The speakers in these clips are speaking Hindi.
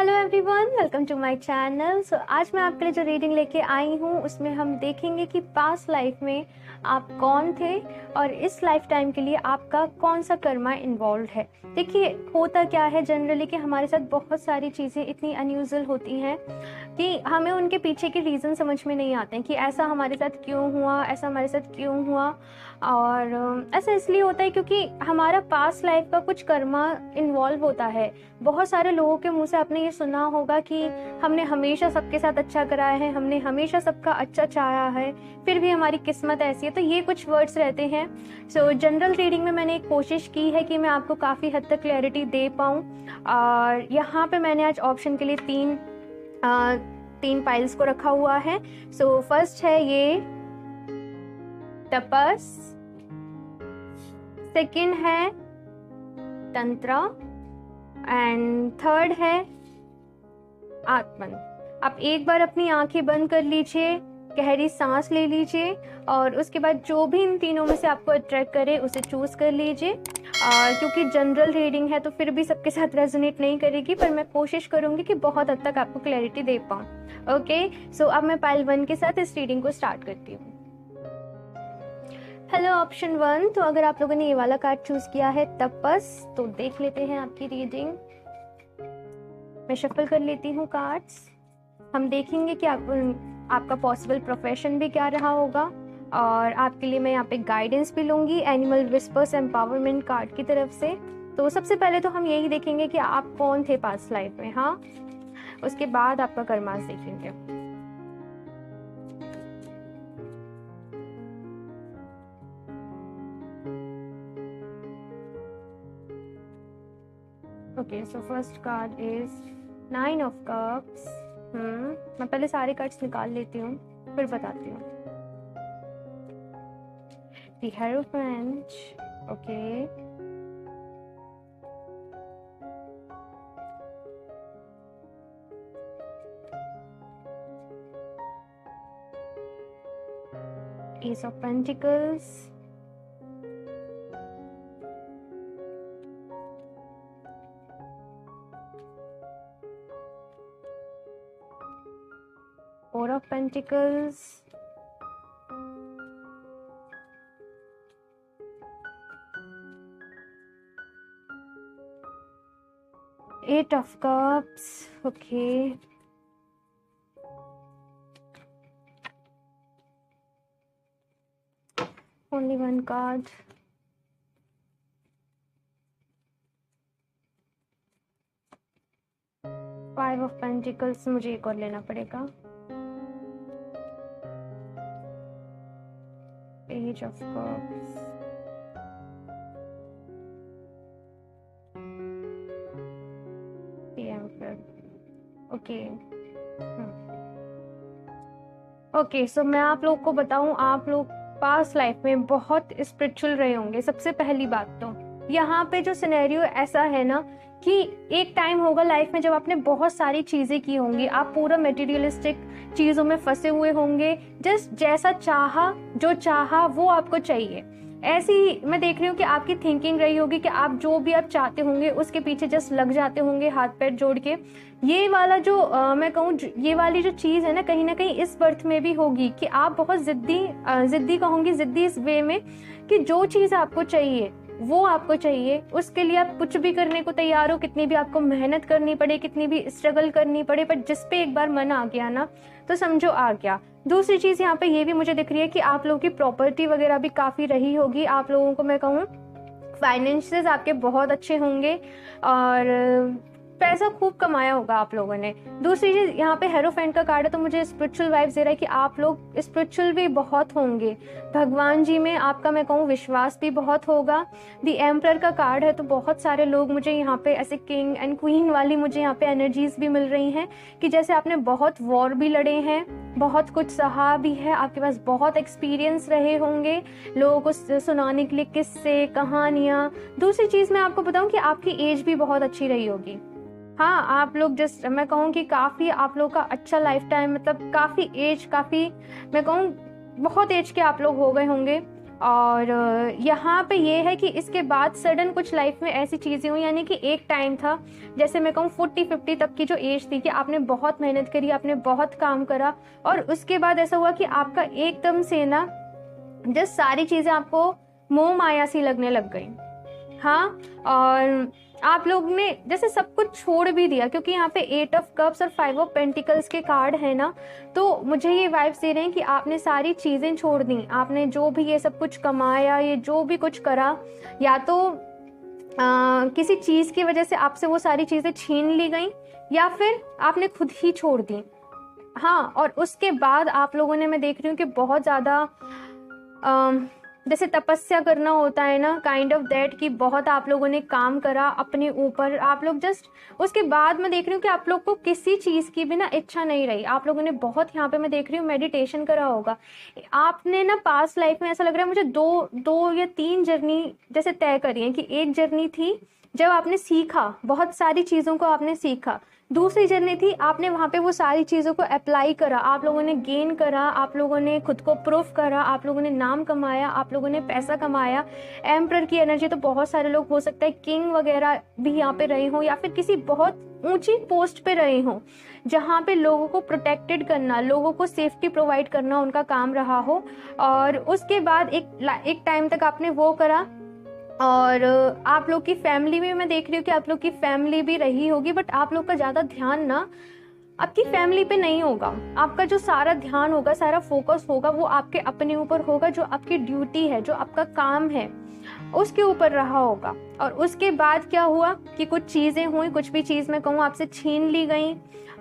Hello everyone, welcome to my channel. So आज मैं आपके लिए जो रीडिंग लेके आई हूँ उसमें हम देखेंगे कि पास्ट लाइफ में आप कौन थे और इस लाइफ टाइम के लिए आपका कौन सा कर्मा इन्वॉल्व है। देखिए, होता क्या है जनरली कि हमारे साथ बहुत सारी चीज़ें इतनी अनयूजुअल होती हैं कि हमें उनके पीछे के रीज़न समझ में नहीं आते हैं कि ऐसा हमारे साथ क्यों हुआ, ऐसा हमारे साथ क्यों हुआ। और ऐसा इसलिए होता है क्योंकि हमारा पास्ट लाइफ का कुछ कर्मा इन्वॉल्व होता है। बहुत सारे लोगों के मुंह से आपने ये सुना होगा कि हमने हमेशा सबके साथ अच्छा कराया है, हमने हमेशा सबका अच्छा चाहा है, फिर भी हमारी किस्मत ऐसी है। तो ये कुछ वर्ड्स रहते हैं। सो जनरल रीडिंग में मैंने एक कोशिश की है कि मैं आपको काफ़ी हद तक क्लैरिटी दे पाऊँ। और यहाँ पे मैंने आज ऑप्शन के लिए तीन पाइल्स को रखा हुआ है। सो फर्स्ट है ये तपस, सेकंड है तंत्र एंड थर्ड है आत्मन। आप एक बार अपनी आंखें बंद कर लीजिए, गहरी सांस ले लीजिए और उसके बाद जो भी इन तीनों में से आपको अट्रैक्ट करे उसे चूज कर लीजिए। क्योंकि जनरल रीडिंग है तो फिर भी सबके साथ रेजोनेट नहीं करेगी, पर मैं कोशिश करूंगी कि बहुत हद तक आपको क्लैरिटी दे पाऊँ। ओके, सो अब मैं पाइल 1 के साथ इस रीडिंग को स्टार्ट करती हूँ। हेलो ऑप्शन 1, तो अगर आप लोगों ने ये वाला कार्ड चूज किया है तपस, तो देख लेते हैं आपकी रीडिंग। मैं शफल कर लेती हूँ कार्ड्स। हम देखेंगे कि आपका पॉसिबल प्रोफेशन भी क्या रहा होगा और आपके लिए मैं यहाँ पे गाइडेंस भी लूंगी एनिमल विस्पर्स एम्पावरमेंट कार्ड की तरफ से। तो सबसे पहले तो हम यही देखेंगे कि आप कौन थे पास्ट लाइफ में, हाँ। उसके बाद आपका कर्मास देखेंगे। Okay, so first card is 9 of cups. मैं पहले सारे कार्ड्स निकाल लेती हूँ फिर बताती हूँ। The hierophant, okay, S of pentacles, Four of Pentacles, Eight of Cups, okay, only one card, Five of Pentacles, मुझे एक और लेना पड़ेगा, Page of Cups, the Emperor, okay। Okay, so मैं आप लोग को बताऊं, आप लोग पास्ट लाइफ में बहुत स्पिरिचुअल रहे होंगे। सबसे पहली बात तो यहाँ पे जो सिनेरियो ऐसा है ना कि एक टाइम होगा लाइफ में जब आपने बहुत सारी चीज़ें की होंगी, आप पूरा मटेरियलिस्टिक चीज़ों में फंसे हुए होंगे। जस्ट जैसा चाहा, जो चाहा वो आपको चाहिए। ऐसी मैं देख रही हूँ कि आपकी थिंकिंग रही होगी कि आप जो भी आप चाहते होंगे उसके पीछे जस्ट लग जाते होंगे हाथ पैर जोड़ के। ये वाला जो मैं कहूँ, ये वाली जो चीज़ है ना कहीं इस बर्थ में भी होगी कि आप बहुत जिद्दी कहूँगी, जिद्दी इस वे में कि जो चीज़ आपको चाहिए वो आपको चाहिए, उसके लिए आप कुछ भी करने को तैयार हो, कितनी भी आपको मेहनत करनी पड़े, कितनी भी स्ट्रगल करनी पड़े, पर जिस पे एक बार मन आ गया ना तो समझो आ गया। दूसरी चीज़ यहाँ पे ये भी मुझे दिख रही है कि आप लोगों की प्रॉपर्टी वगैरह भी काफ़ी रही होगी। आप लोगों को मैं कहूँ फाइनेंसेस आपके बहुत अच्छे होंगे और पैसा खूब कमाया होगा आप लोगों ने। दूसरी चीज यहाँ पे हेरोफेंट का कार्ड है तो मुझे स्पिरिचुअल वाइब्स दे रहा है कि आप लोग स्पिरिचुअल भी बहुत होंगे। भगवान जी में आपका मैं कहूँ विश्वास भी बहुत होगा। द एम्परर का कार्ड है तो बहुत सारे लोग मुझे यहाँ पे ऐसे किंग एंड क्वीन वाली मुझे यहाँ पे एनर्जीज भी मिल रही हैं कि जैसे आपने बहुत वॉर भी लड़े हैं, बहुत कुछ सहा भी है, आपके पास बहुत एक्सपीरियंस रहे होंगे लोगों को सुनाने के लिए किस्से, कहानियाँ। दूसरी चीज़ मैं आपको बताऊँ कि आपकी एज भी बहुत अच्छी रही होगी। हाँ, आप लोग जस्ट मैं कहूँ कि काफ़ी आप लोग का अच्छा लाइफ टाइम, मतलब काफ़ी मैं कहूँ बहुत एज के आप लोग हो गए होंगे और यहाँ पे ये है कि इसके बाद सडन कुछ लाइफ में ऐसी चीज़ें हुई, यानी कि एक टाइम था, जैसे मैं कहूँ 40-50 तक की जो एज थी, कि आपने बहुत मेहनत करी, आपने बहुत काम करा, और उसके बाद ऐसा हुआ कि आपका एकदम से ना जस्ट सारी चीज़ें आपको मोह माया सी लगने लग गई। हाँ, और आप लोग ने जैसे सब कुछ छोड़ भी दिया, क्योंकि यहाँ पे 8 ऑफ कप्स और 5 ऑफ पेंटिकल्स के कार्ड है ना, तो मुझे ये वाइब्स दे रहे हैं कि आपने सारी चीज़ें छोड़ दी। आपने जो भी ये सब कुछ कमाया, ये जो भी कुछ करा, या तो किसी चीज़ की वजह से आपसे वो सारी चीज़ें छीन ली गई, या फिर आपने खुद ही छोड़ दी। हाँ, और उसके बाद आप लोगों ने, मैं देख रही हूँ कि बहुत ज़्यादा जैसे तपस्या करना होता है ना, काइंड ऑफ दैट, कि बहुत आप लोगों ने काम करा अपने ऊपर। आप लोग जस्ट उसके बाद मैं देख रही हूँ कि आप लोग को किसी चीज़ की भी ना इच्छा नहीं रही। आप लोगों ने बहुत, यहाँ पे मैं देख रही हूँ, मेडिटेशन करा होगा। आपने ना पास्ट लाइफ में, ऐसा लग रहा है मुझे, दो या 3 जर्नी जैसे तय करी है। कि एक जर्नी थी जब आपने सीखा, बहुत सारी चीज़ों को आपने सीखा। दूसरी जर्नी थी आपने वहाँ पे वो सारी चीज़ों को अप्लाई करा, आप लोगों ने गेन करा, आप लोगों ने खुद को प्रूफ करा, आप लोगों ने नाम कमाया, आप लोगों ने पैसा कमाया। एम्परर की एनर्जी, तो बहुत सारे लोग, हो सकता है किंग वगैरह भी यहाँ पे रहे हों, या फिर किसी बहुत ऊंची पोस्ट पे रहे हों, जहाँ पे लोगों को प्रोटेक्टेड करना, लोगों को सेफ्टी प्रोवाइड करना उनका काम रहा हो। और उसके बाद एक टाइम तक आपने वो करा। और आप लोग की फैमिली में मैं देख रही हूँ कि आप लोग की फैमिली भी रही होगी, बट आप लोग का ज़्यादा ध्यान ना आपकी फैमिली पे नहीं होगा। आपका जो सारा ध्यान होगा, सारा फोकस होगा, वो आपके अपने ऊपर होगा, जो आपकी ड्यूटी है, जो आपका काम है, उसके ऊपर रहा होगा। और उसके बाद क्या हुआ कि कुछ चीज़ें हुई, कुछ भी चीज़ मैं कहूँ आपसे छीन ली गई,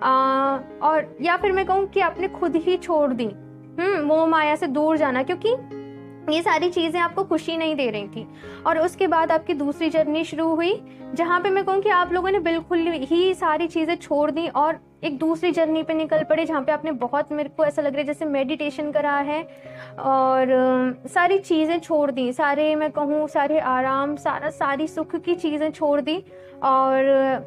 और या फिर मैं कहूँ कि आपने खुद ही छोड़ दी। मोह माया से दूर जाना, क्योंकि ये सारी चीज़ें आपको खुशी नहीं दे रही थी। और उसके बाद आपकी दूसरी जर्नी शुरू हुई, जहाँ पे मैं कहूँ कि आप लोगों ने बिल्कुल ही सारी चीज़ें छोड़ दी और एक दूसरी जर्नी पे निकल पड़े, जहाँ पे आपने बहुत, मेरे को ऐसा लग रहा है जैसे मेडिटेशन करा है, और सारी चीज़ें छोड़ दी, सारे मैं कहूँ सारे आराम, सारी सुख की चीज़ें छोड़ दी। और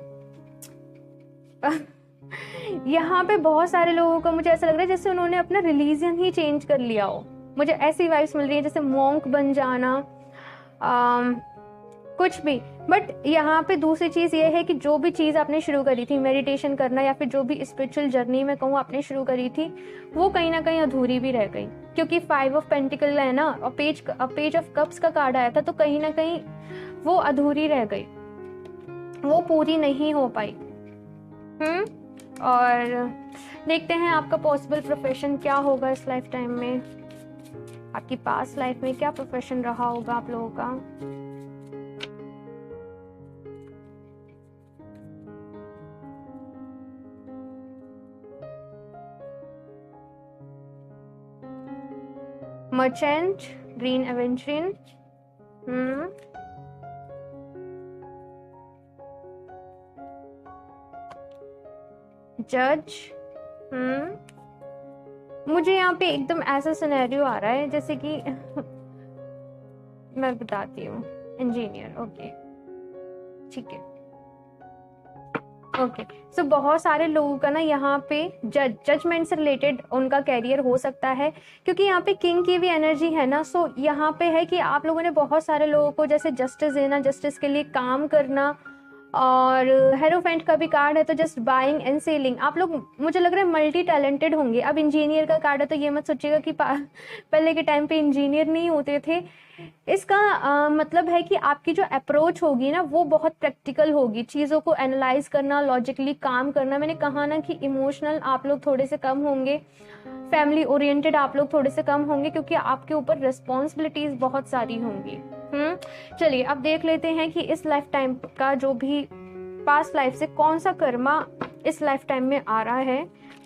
यहाँ पे बहुत सारे लोगों को मुझे ऐसा लग रहा है जैसे उन्होंने अपना रिलीजन ही चेंज कर लिया हो। मुझे ऐसी वाइब्स मिल रही है, जैसे मॉन्क बन जाना, कुछ भी। बट यहाँ पे दूसरी चीज़ ये है कि जो भी चीज़ आपने शुरू करी थी, मेडिटेशन करना, या फिर जो भी स्पिरिचुअल जर्नी में कहूँ आपने शुरू करी थी, वो कहीं ना कहीं अधूरी भी रह गई, क्योंकि 5 ऑफ पेंटिकल है ना, और पेज ऑफ कप्स का कार्ड आया था, तो कहीं ना कहीं वो अधूरी रह गई, वो पूरी नहीं हो पाई। और देखते हैं आपका पॉसिबल प्रोफेशन क्या होगा इस लाइफ टाइम में, आपकी पास्ट लाइफ में क्या प्रोफेशन रहा होगा आप लोगों का। मर्चेंट, ग्रीन एवेंचरिन, जज। मुझे यहाँ पे एकदम ऐसा सिनेरियो आ रहा है जैसे कि मैं बताती हूँ, इंजीनियर। ओके, ठीक है, ओके। सो बहुत सारे लोगों का ना यहाँ पे जजमेंट से रिलेटेड उनका कैरियर हो सकता है, क्योंकि यहाँ पे किंग की भी एनर्जी है ना। सो यहाँ पे है कि आप लोगों ने बहुत सारे लोगों को जैसे जस्टिस देना, जस्टिस के लिए काम करना। और हेरोफेंट का भी कार्ड है, तो जस्ट बाइंग एंड सेलिंग। आप लोग, मुझे लग रहा है मल्टी टैलेंटेड होंगे। अब इंजीनियर का कार्ड है, तो ये मत सोचिएगा कि पहले के टाइम पे इंजीनियर नहीं होते थे। इसका मतलब है कि आपकी जो अप्रोच होगी ना, वो बहुत प्रैक्टिकल होगी, चीज़ों को एनालाइज करना, लॉजिकली काम करना। मैंने कहा ना कि इमोशनल आप लोग थोड़े से कम होंगे, फैमिली ओरिएंटेड आप लोग थोड़े से कम होंगे, क्योंकि आपके ऊपर रिस्पॉन्सिबिलिटीज बहुत सारी होंगी। चलिए अब देख लेते हैं कि इस लाइफ टाइम का जो भी पास्ट लाइफ से कौन सा कर्मा इस लाइफ टाइम में आ रहा है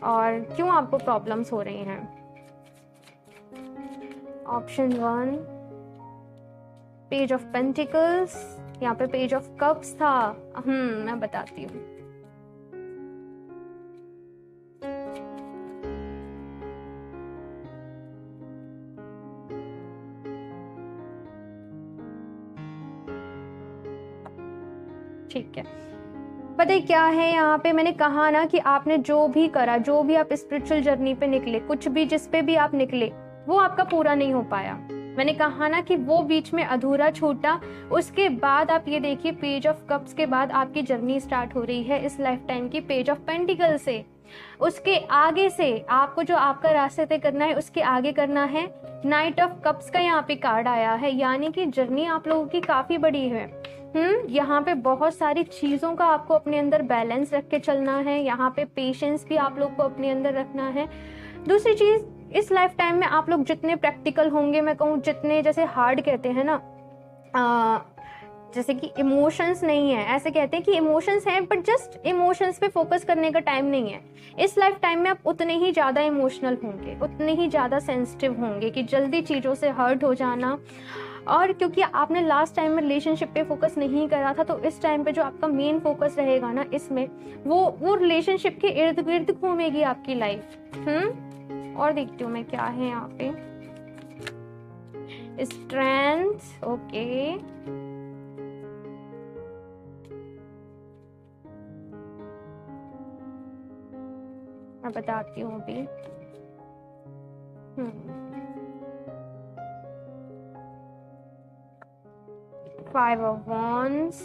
और क्यों आपको प्रॉब्लम्स हो रही हैं। ऑप्शन 1 पेज ऑफ पेंटिकल्स, यहाँ पे पेज ऑफ कप्स था। मैं बताती हूँ। ठीक है, पता है क्या है, यहाँ पे मैंने कहा ना कि आपने जो भी करा, जो भी आप स्पिरिचुअल जर्नी पे निकले, कुछ भी जिस पे भी आप निकले, वो आपका पूरा नहीं हो पाया। मैंने कहा ना कि वो बीच में अधूरा छूटा। उसके बाद आप ये देखिए, पेज ऑफ कप्स के बाद आपकी जर्नी स्टार्ट हो रही है इस लाइफ टाइम की पेज ऑफ पेंटिकल से। उसके आगे से आपको जो आपका रास्ते तय करना है, उसके आगे करना है। नाइट ऑफ कप्स का यहाँ पे कार्ड आया है, यानी कि जर्नी आप लोगों की काफी बड़ी है। यहाँ पे बहुत सारी चीजों का आपको अपने अंदर बैलेंस रख के चलना है। यहाँ पे पेशेंस भी आप लोग को अपने अंदर रखना है। दूसरी चीज, इस लाइफ टाइम में आप लोग जितने प्रैक्टिकल होंगे, मैं कहूँ जितने, जैसे हार्ड कहते हैं ना, जैसे कि इमोशंस नहीं है, ऐसे कहते हैं कि इमोशंस हैं बट जस्ट इमोशंस पे फोकस करने का टाइम नहीं है। इस लाइफ टाइम में आप उतने ही ज़्यादा इमोशनल होंगे, उतने ही ज़्यादा सेंसिटिव होंगे कि जल्दी चीज़ों से हर्ट हो जाना। और क्योंकि आपने लास्ट टाइम में रिलेशनशिप पे फोकस नहीं करा था, तो इस टाइम पे जो आपका मेन फोकस रहेगा ना इसमें, वो रिलेशनशिप के इर्द गिर्द घूमेगी आपकी लाइफ। और देखती हूँ मैं क्या है यहाँ पे, स्ट्रेंथ, ओके, मैं बताती हूँ अभी। 5 of Wands,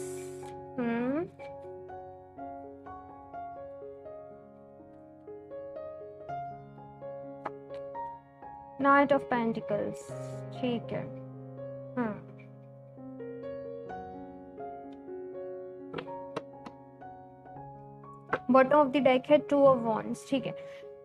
Knight of Pentacles, ठीक है। बॉटम ऑफ द डेक है 2 of Wands, ठीक है।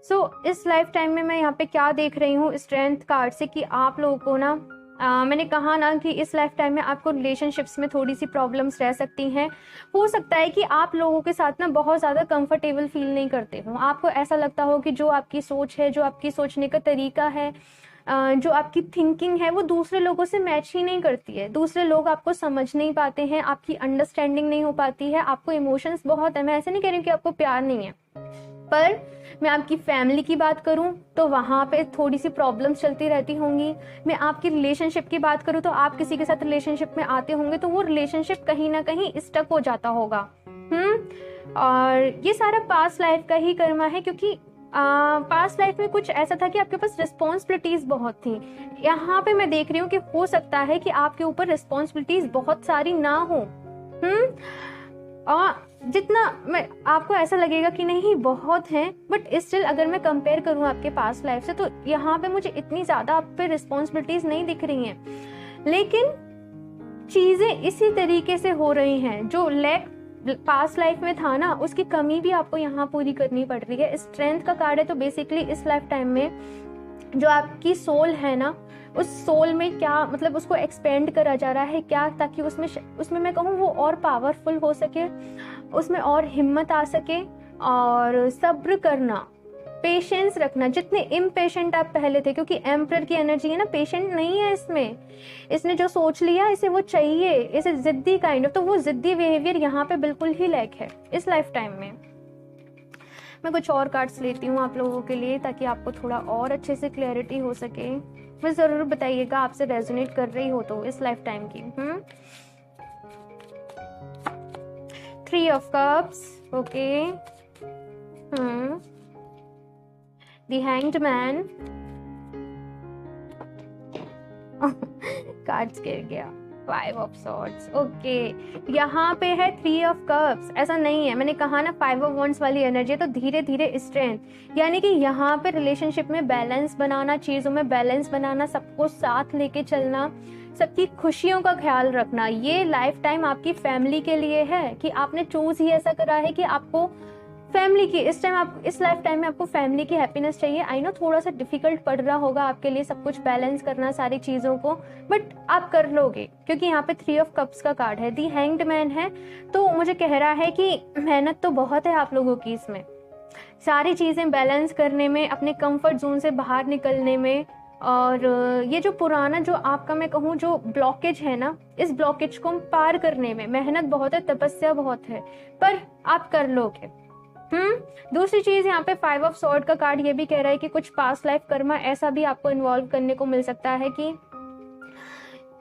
सो इस लाइफ टाइम में मैं यहाँ पे क्या देख रही हूँ स्ट्रेंथ कार्ड से, कि आप लोगों को ना, मैंने कहा ना कि इस लाइफ टाइम में आपको रिलेशनशिप्स में थोड़ी सी प्रॉब्लम्स रह सकती हैं। हो सकता है कि आप लोगों के साथ ना बहुत ज़्यादा कंफर्टेबल फील नहीं करते हो। आपको ऐसा लगता हो कि जो आपकी सोच है, जो आपकी सोचने का तरीका है, जो आपकी थिंकिंग है, वो दूसरे लोगों से मैच ही नहीं करती है। दूसरे लोग आपको समझ नहीं पाते हैं, आपकी अंडरस्टैंडिंग नहीं हो पाती है। आपको इमोशंस बहुत है, मैं ऐसे नहीं कह रही हूँ कि आपको प्यार नहीं है, पर मैं आपकी फैमिली की बात करूं तो वहाँ पे थोड़ी सी प्रॉब्लम्स चलती रहती होंगी। मैं आपकी रिलेशनशिप की बात करूं तो आप किसी के साथ रिलेशनशिप में आते होंगे तो वो रिलेशनशिप कहीं ना कहीं स्टक हो जाता होगा। और ये सारा पास्ट लाइफ का ही कर्मा है, क्योंकि पास्ट लाइफ में कुछ ऐसा था कि आपके पास रिस्पॉन्सिबिलिटीज बहुत थी। यहाँ पे मैं देख रही हूँ कि हो सकता है कि आपके ऊपर रिस्पॉन्सिबिलिटीज बहुत सारी ना हो। और जितना मैं, आपको ऐसा लगेगा कि नहीं बहुत है, बट स्टिल अगर मैं कंपेयर करूं आपके पास्ट लाइफ से, तो यहाँ पे मुझे इतनी ज्यादा आप पे रिस्पॉन्सिबिलिटीज नहीं दिख रही हैं। लेकिन चीजें इसी तरीके से हो रही हैं, जो लैक पास्ट लाइफ में था ना, उसकी कमी भी आपको यहाँ पूरी करनी पड़ रही है। स्ट्रेंथ का कार्ड है, तो बेसिकली इस लाइफ टाइम में जो आपकी सोल है ना, उस सोल में क्या मतलब उसको एक्सपेंड करा जा रहा है क्या, ताकि उसमें मैं कहूँ वो और पावरफुल हो सके, उसमें और हिम्मत आ सके, और सब्र करना, पेशेंस रखना। जितने इम्पेशेंट आप पहले थे, क्योंकि एम्परर की एनर्जी है ना, पेशेंट नहीं है इसने जो सोच लिया इसे वो चाहिए, इसे जिद्दी काइंड ऑफ, तो वो जिद्दी बिहेवियर यहाँ पे बिल्कुल ही लैक है इस लाइफ टाइम में। मैं कुछ और कार्ड्स लेती हूँ आप लोगों के लिए, ताकि आपको थोड़ा और अच्छे से क्लैरिटी हो सके। मुझे जरूर बताइएगा आपसे रेजोनेट कर रही हो तो इस लाइफ टाइम की। 3 of Cups, okay, The Hanged Man, cards गिर गया, 5 of Swords, ओके। यहाँ पे है 3 of Cups, ऐसा नहीं है, मैंने कहा ना 5 of Wands वाली एनर्जी है, तो धीरे धीरे स्ट्रेंथ, यानी कि यहाँ पे रिलेशनशिप में बैलेंस बनाना, चीजों में बैलेंस बनाना, सबको साथ लेके चलना, सबकी खुशियों का ख्याल रखना। ये लाइफ टाइम आपकी फैमिली के लिए है, कि आपने चूज ही ऐसा करा है कि आपको फैमिली की इस लाइफ टाइम में आपको फैमिली की हैप्पीनेस चाहिए। आई नो थोड़ा सा डिफिकल्ट पड़ रहा होगा आपके लिए सब कुछ बैलेंस करना, सारी चीजों को, बट आप कर लोगे, क्योंकि यहाँ पे 3 of Cups का कार्ड है, दी हैंग्ड मैन है, तो मुझे कह रहा है कि मेहनत तो बहुत है आप लोगों की इसमें, सारी चीजें बैलेंस करने में, अपने कंफर्ट जोन से बाहर निकलने में। और ये जो पुराना जो आपका मैं कहूँ जो ब्लॉकेज है ना, इस ब्लॉकेज को पार करने में मेहनत बहुत है, तपस्या बहुत है, पर आप कर लोगे। दूसरी चीज यहाँ पे 5 of Swords का कार्ड ये भी कह रहा है कि कुछ पास्ट लाइफ कर्मा ऐसा भी आपको इन्वॉल्व करने को मिल सकता है कि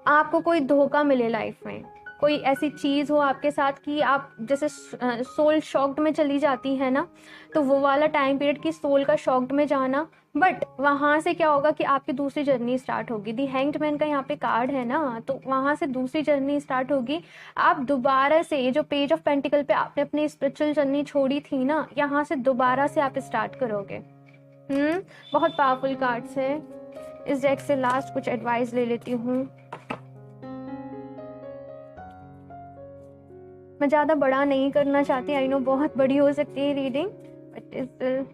आपको कोई धोखा मिले लाइफ में। कोई ऐसी चीज़ हो आपके साथ कि आप जैसे सोल शॉक्ड में चली जाती है ना, तो वो वाला टाइम पीरियड की सोल का शॉक्ड में जाना। बट वहाँ से क्या होगा कि आपकी दूसरी जर्नी स्टार्ट होगी। दी हैंग्ड मैन का यहाँ पे कार्ड है ना, तो वहाँ से दूसरी जर्नी स्टार्ट होगी। आप दोबारा से, ये जो पेज ऑफ पेंटिकल पे आपने अपनी स्पिरिचुअल जर्नी छोड़ी थी ना, यहाँ से दोबारा से आप स्टार्ट करोगे। बहुत पावरफुल कार्ड्स है। इस डेक से लास्ट कुछ एडवाइस ले लेती हूँ। मैं ज़्यादा बड़ा नहीं करना चाहती, आई नो बहुत बड़ी हो सकती है रीडिंग, बट इस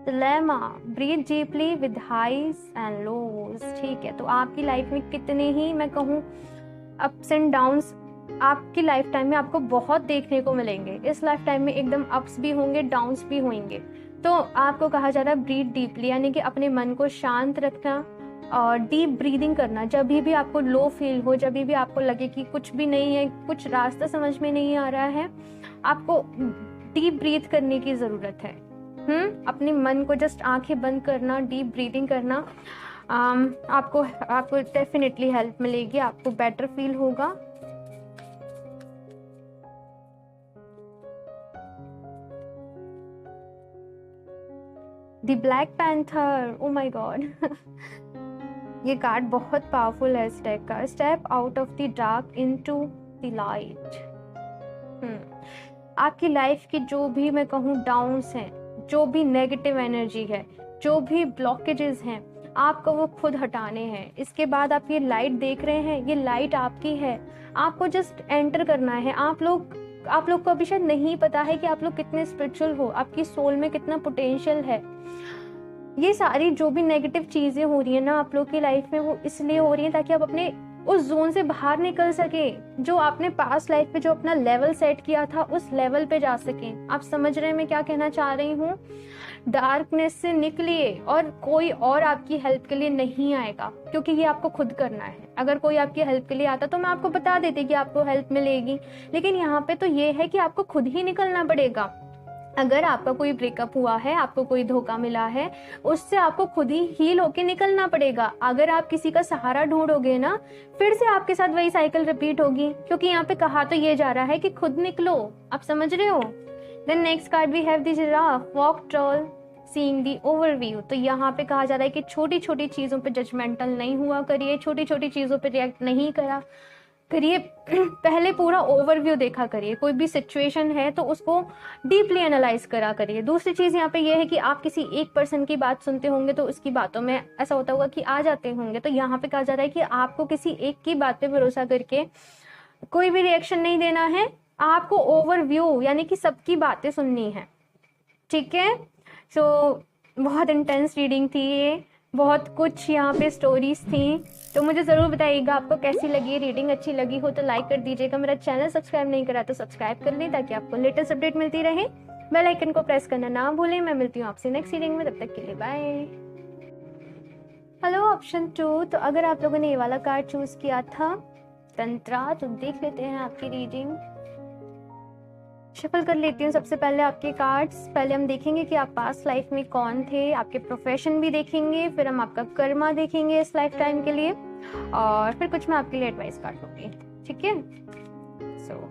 dilemma, breathe deeply with highs and lows. ठीक है, तो आपकी लाइफ में कितने ही मैं कहूँ अप्स एंड डाउन्स आपकी लाइफ टाइम में आपको बहुत देखने को मिलेंगे। इस लाइफ टाइम में एकदम अप्स भी होंगे, डाउन्स भी होंगे। तो आपको कहा जा रहा है ब्रीथ डीपली, यानी कि अपने मन को शांत रखना और डीप ब्रीदिंग करना। जब भी आपको लो फील हो, जब भी आपको लगे कि कुछ भी नहीं है, कुछ रास्ता समझ में नहीं आ रहा है, आपको डीप ब्रीथ करने की ज़रूरत है। अपने मन को जस्ट आंखें बंद करना, डीप ब्रीदिंग करना, आपको डेफिनेटली हेल्प मिलेगी, आपको बेटर फील होगा। The black panther, oh my God ये कार्ड बहुत पावरफुल है इस डेक का। Step out of the dark into the light. आपकी लाइफ की जो भी मैं कहूँ डाउन्स हैं, जो भी नेगेटिव एनर्जी है, जो भी ब्लॉकेजेस हैं, आपको वो खुद हटाने हैं। इसके बाद आप ये लाइट देख रहे हैं, ये लाइट आपकी है, आपको जस्ट एंटर करना है। आप लोग को अभी शायद नहीं पता है कि आप लोग कितने स्पिरिचुअल हो, आपकी सोल में कितना पोटेंशियल है। ये सारी जो भी नेगेटिव चीजें हो रही है ना आप लोग की लाइफ में, वो इसलिए हो रही है ताकि आप अपने उस जोन से बाहर निकल सके, जो आपने पास्ट लाइफ पे जो अपना लेवल सेट किया था उस लेवल पे जा सके। आप समझ रहे हैं मैं क्या कहना चाह रही हूँ? डार्कनेस से निकलिए, और कोई और आपकी हेल्प के लिए नहीं आएगा, क्योंकि ये आपको खुद करना है। अगर कोई आपकी हेल्प के लिए आता तो मैं आपको बता देती कि आपको हेल्प मिलेगी, लेकिन यहाँ पे तो ये है कि आपको खुद ही निकलना पड़ेगा। अगर आपका कोई ब्रेकअप हुआ है, आपको कोई धोखा मिला है, उससे आपको खुद ही हील होके निकलना पड़ेगा। अगर आप किसी का सहारा ढूंढोगे ना, फिर से आपके साथ वही साइकिल रिपीट होगी, क्योंकि यहाँ पे कहा तो ये जा रहा है कि खुद निकलो। आप समझ रहे हो? Then next card we have the giraffe, walk tall seeing the overview. तो यहाँ पे कहा जा रहा है कि छोटी छोटी चीजों पे जजमेंटल नहीं हुआ करिए, छोटी छोटी चीजों पे रिएक्ट नहीं करा करिए, पहले पूरा ओवरव्यू देखा करिए। कोई भी सिचुएशन है तो उसको डीपली एनालाइज करा करिए। दूसरी चीज़ यहाँ पे ये है कि आप किसी एक पर्सन की बात सुनते होंगे तो उसकी बातों में ऐसा होता होगा कि आ जाते होंगे। तो यहाँ पे कहा जा रहा है कि आपको किसी एक की बात पे भरोसा करके कोई भी रिएक्शन नहीं देना है, आपको ओवरव्यू यानी कि सबकी बातें सुननी है। ठीक है, सो बहुत इंटेंस रीडिंग थी ये, बहुत कुछ यहाँ पे स्टोरीज थी। तो मुझे ज़रूर बताइएगा आपको कैसी लगी रीडिंग। अच्छी लगी हो तो लाइक कर दीजिएगा। मेरा चैनल सब्सक्राइब नहीं करा तो सब्सक्राइब कर लें ताकि आपको लेटेस्ट अपडेट मिलती रहे। बेल आइकन को प्रेस करना ना भूलें। मैं मिलती हूँ आपसे नेक्स्ट रीडिंग में, तब तक के लिए बाय। हेलो ऑप्शन 2, तो अगर आप लोगों ने ये वाला कार्ड चूज किया था तंत्रा, तो देख लेते हैं आपकी रीडिंग। शफल कर लेती हूँ सबसे पहले आपके कार्ड्स। पहले हम देखेंगे कि आप पास्ट लाइफ में कौन थे, आपके प्रोफेशन भी देखेंगे, फिर हम आपका कर्मा देखेंगे इस लाइफ टाइम के लिए, और फिर कुछ मैं आपके लिए एडवाइस कार्ड लूंगी। ठीक है, सो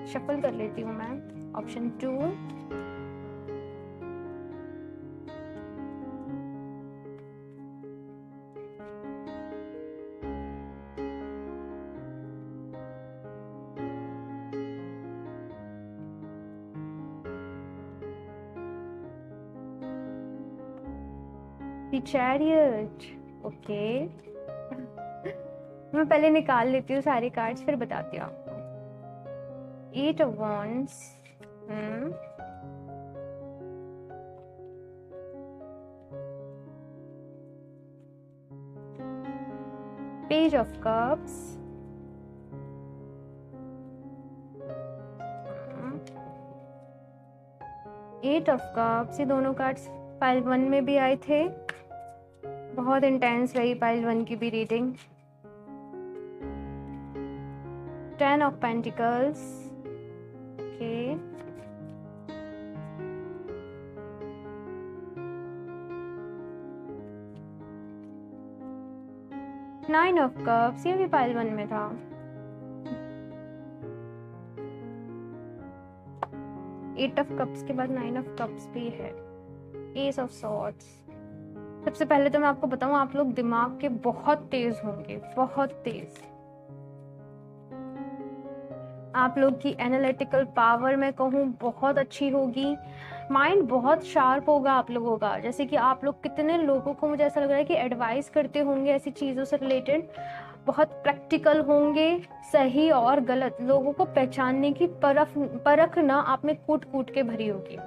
शफल कर लेती हूँ मैं ऑप्शन 2। The Chariot, ओके मैं पहले निकाल लेती हूँ सारे कार्ड्स, फिर बताती हूँ आपको। 8 of Wands, Page of Cups, Eight of Cups। ये दोनों कार्ड्स पाइल 1 में भी आए थे। बहुत इंटेंस रही पाइल 1 की भी reading. 10 of Pentacles, okay, 9 of cups, ये भी पाइल 1 में था। एट ऑफ कप्स के बाद 9 ऑफ कप्स भी है, एस ऑफ सॉर्ड्स। सबसे पहले तो मैं आपको बताऊं, आप लोग दिमाग के बहुत तेज होंगे, बहुत तेज। आप लोग की एनालिटिकल पावर मैं कहूँ बहुत अच्छी होगी, माइंड बहुत शार्प होगा आप लोगों का। जैसे कि आप लोग कितने लोगों को, मुझे ऐसा लग रहा है कि एडवाइस करते होंगे ऐसी चीज़ों से रिलेटेड, बहुत प्रैक्टिकल होंगे। सही और गलत लोगों को पहचानने की परख ना आप में कूट कूट के भरी होगी।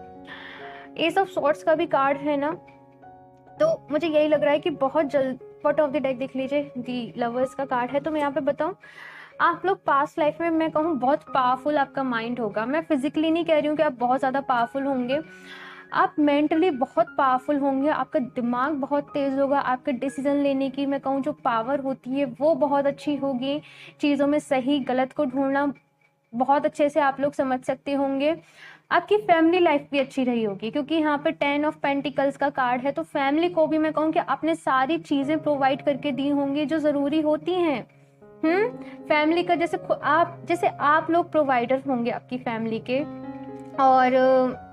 एस ऑफ सॉर्ड्स का भी कार्ड है ना, तो मुझे यही लग रहा है कि बहुत जल्द, बॉटम ऑफ द डेक देख लीजिए, दी लवर्स का कार्ड है। तो मैं यहाँ पे बताऊँ, आप लोग पास्ट लाइफ में मैं कहूँ बहुत पावरफुल आपका माइंड होगा। मैं फिजिकली नहीं कह रही हूँ कि आप बहुत ज़्यादा पावरफुल होंगे, आप मेंटली बहुत पावरफुल होंगे, आपका दिमाग बहुत तेज़ होगा, आपके डिसीजन लेने की मैं कहूँ जो पावर होती है वो बहुत अच्छी होगी। चीज़ों में सही गलत को ढूंढना बहुत अच्छे से आप लोग समझ सकते होंगे। आपकी फैमिली लाइफ भी अच्छी रही होगी, क्योंकि यहाँ पे 10 ऑफ पेंटिकल्स का कार्ड है। तो फैमिली को भी मैं कहूँ कि आपने सारी चीज़ें प्रोवाइड करके दी होंगी जो ज़रूरी होती हैं। फैमिली का जैसे आप लोग प्रोवाइडर होंगे आपकी फैमिली के, और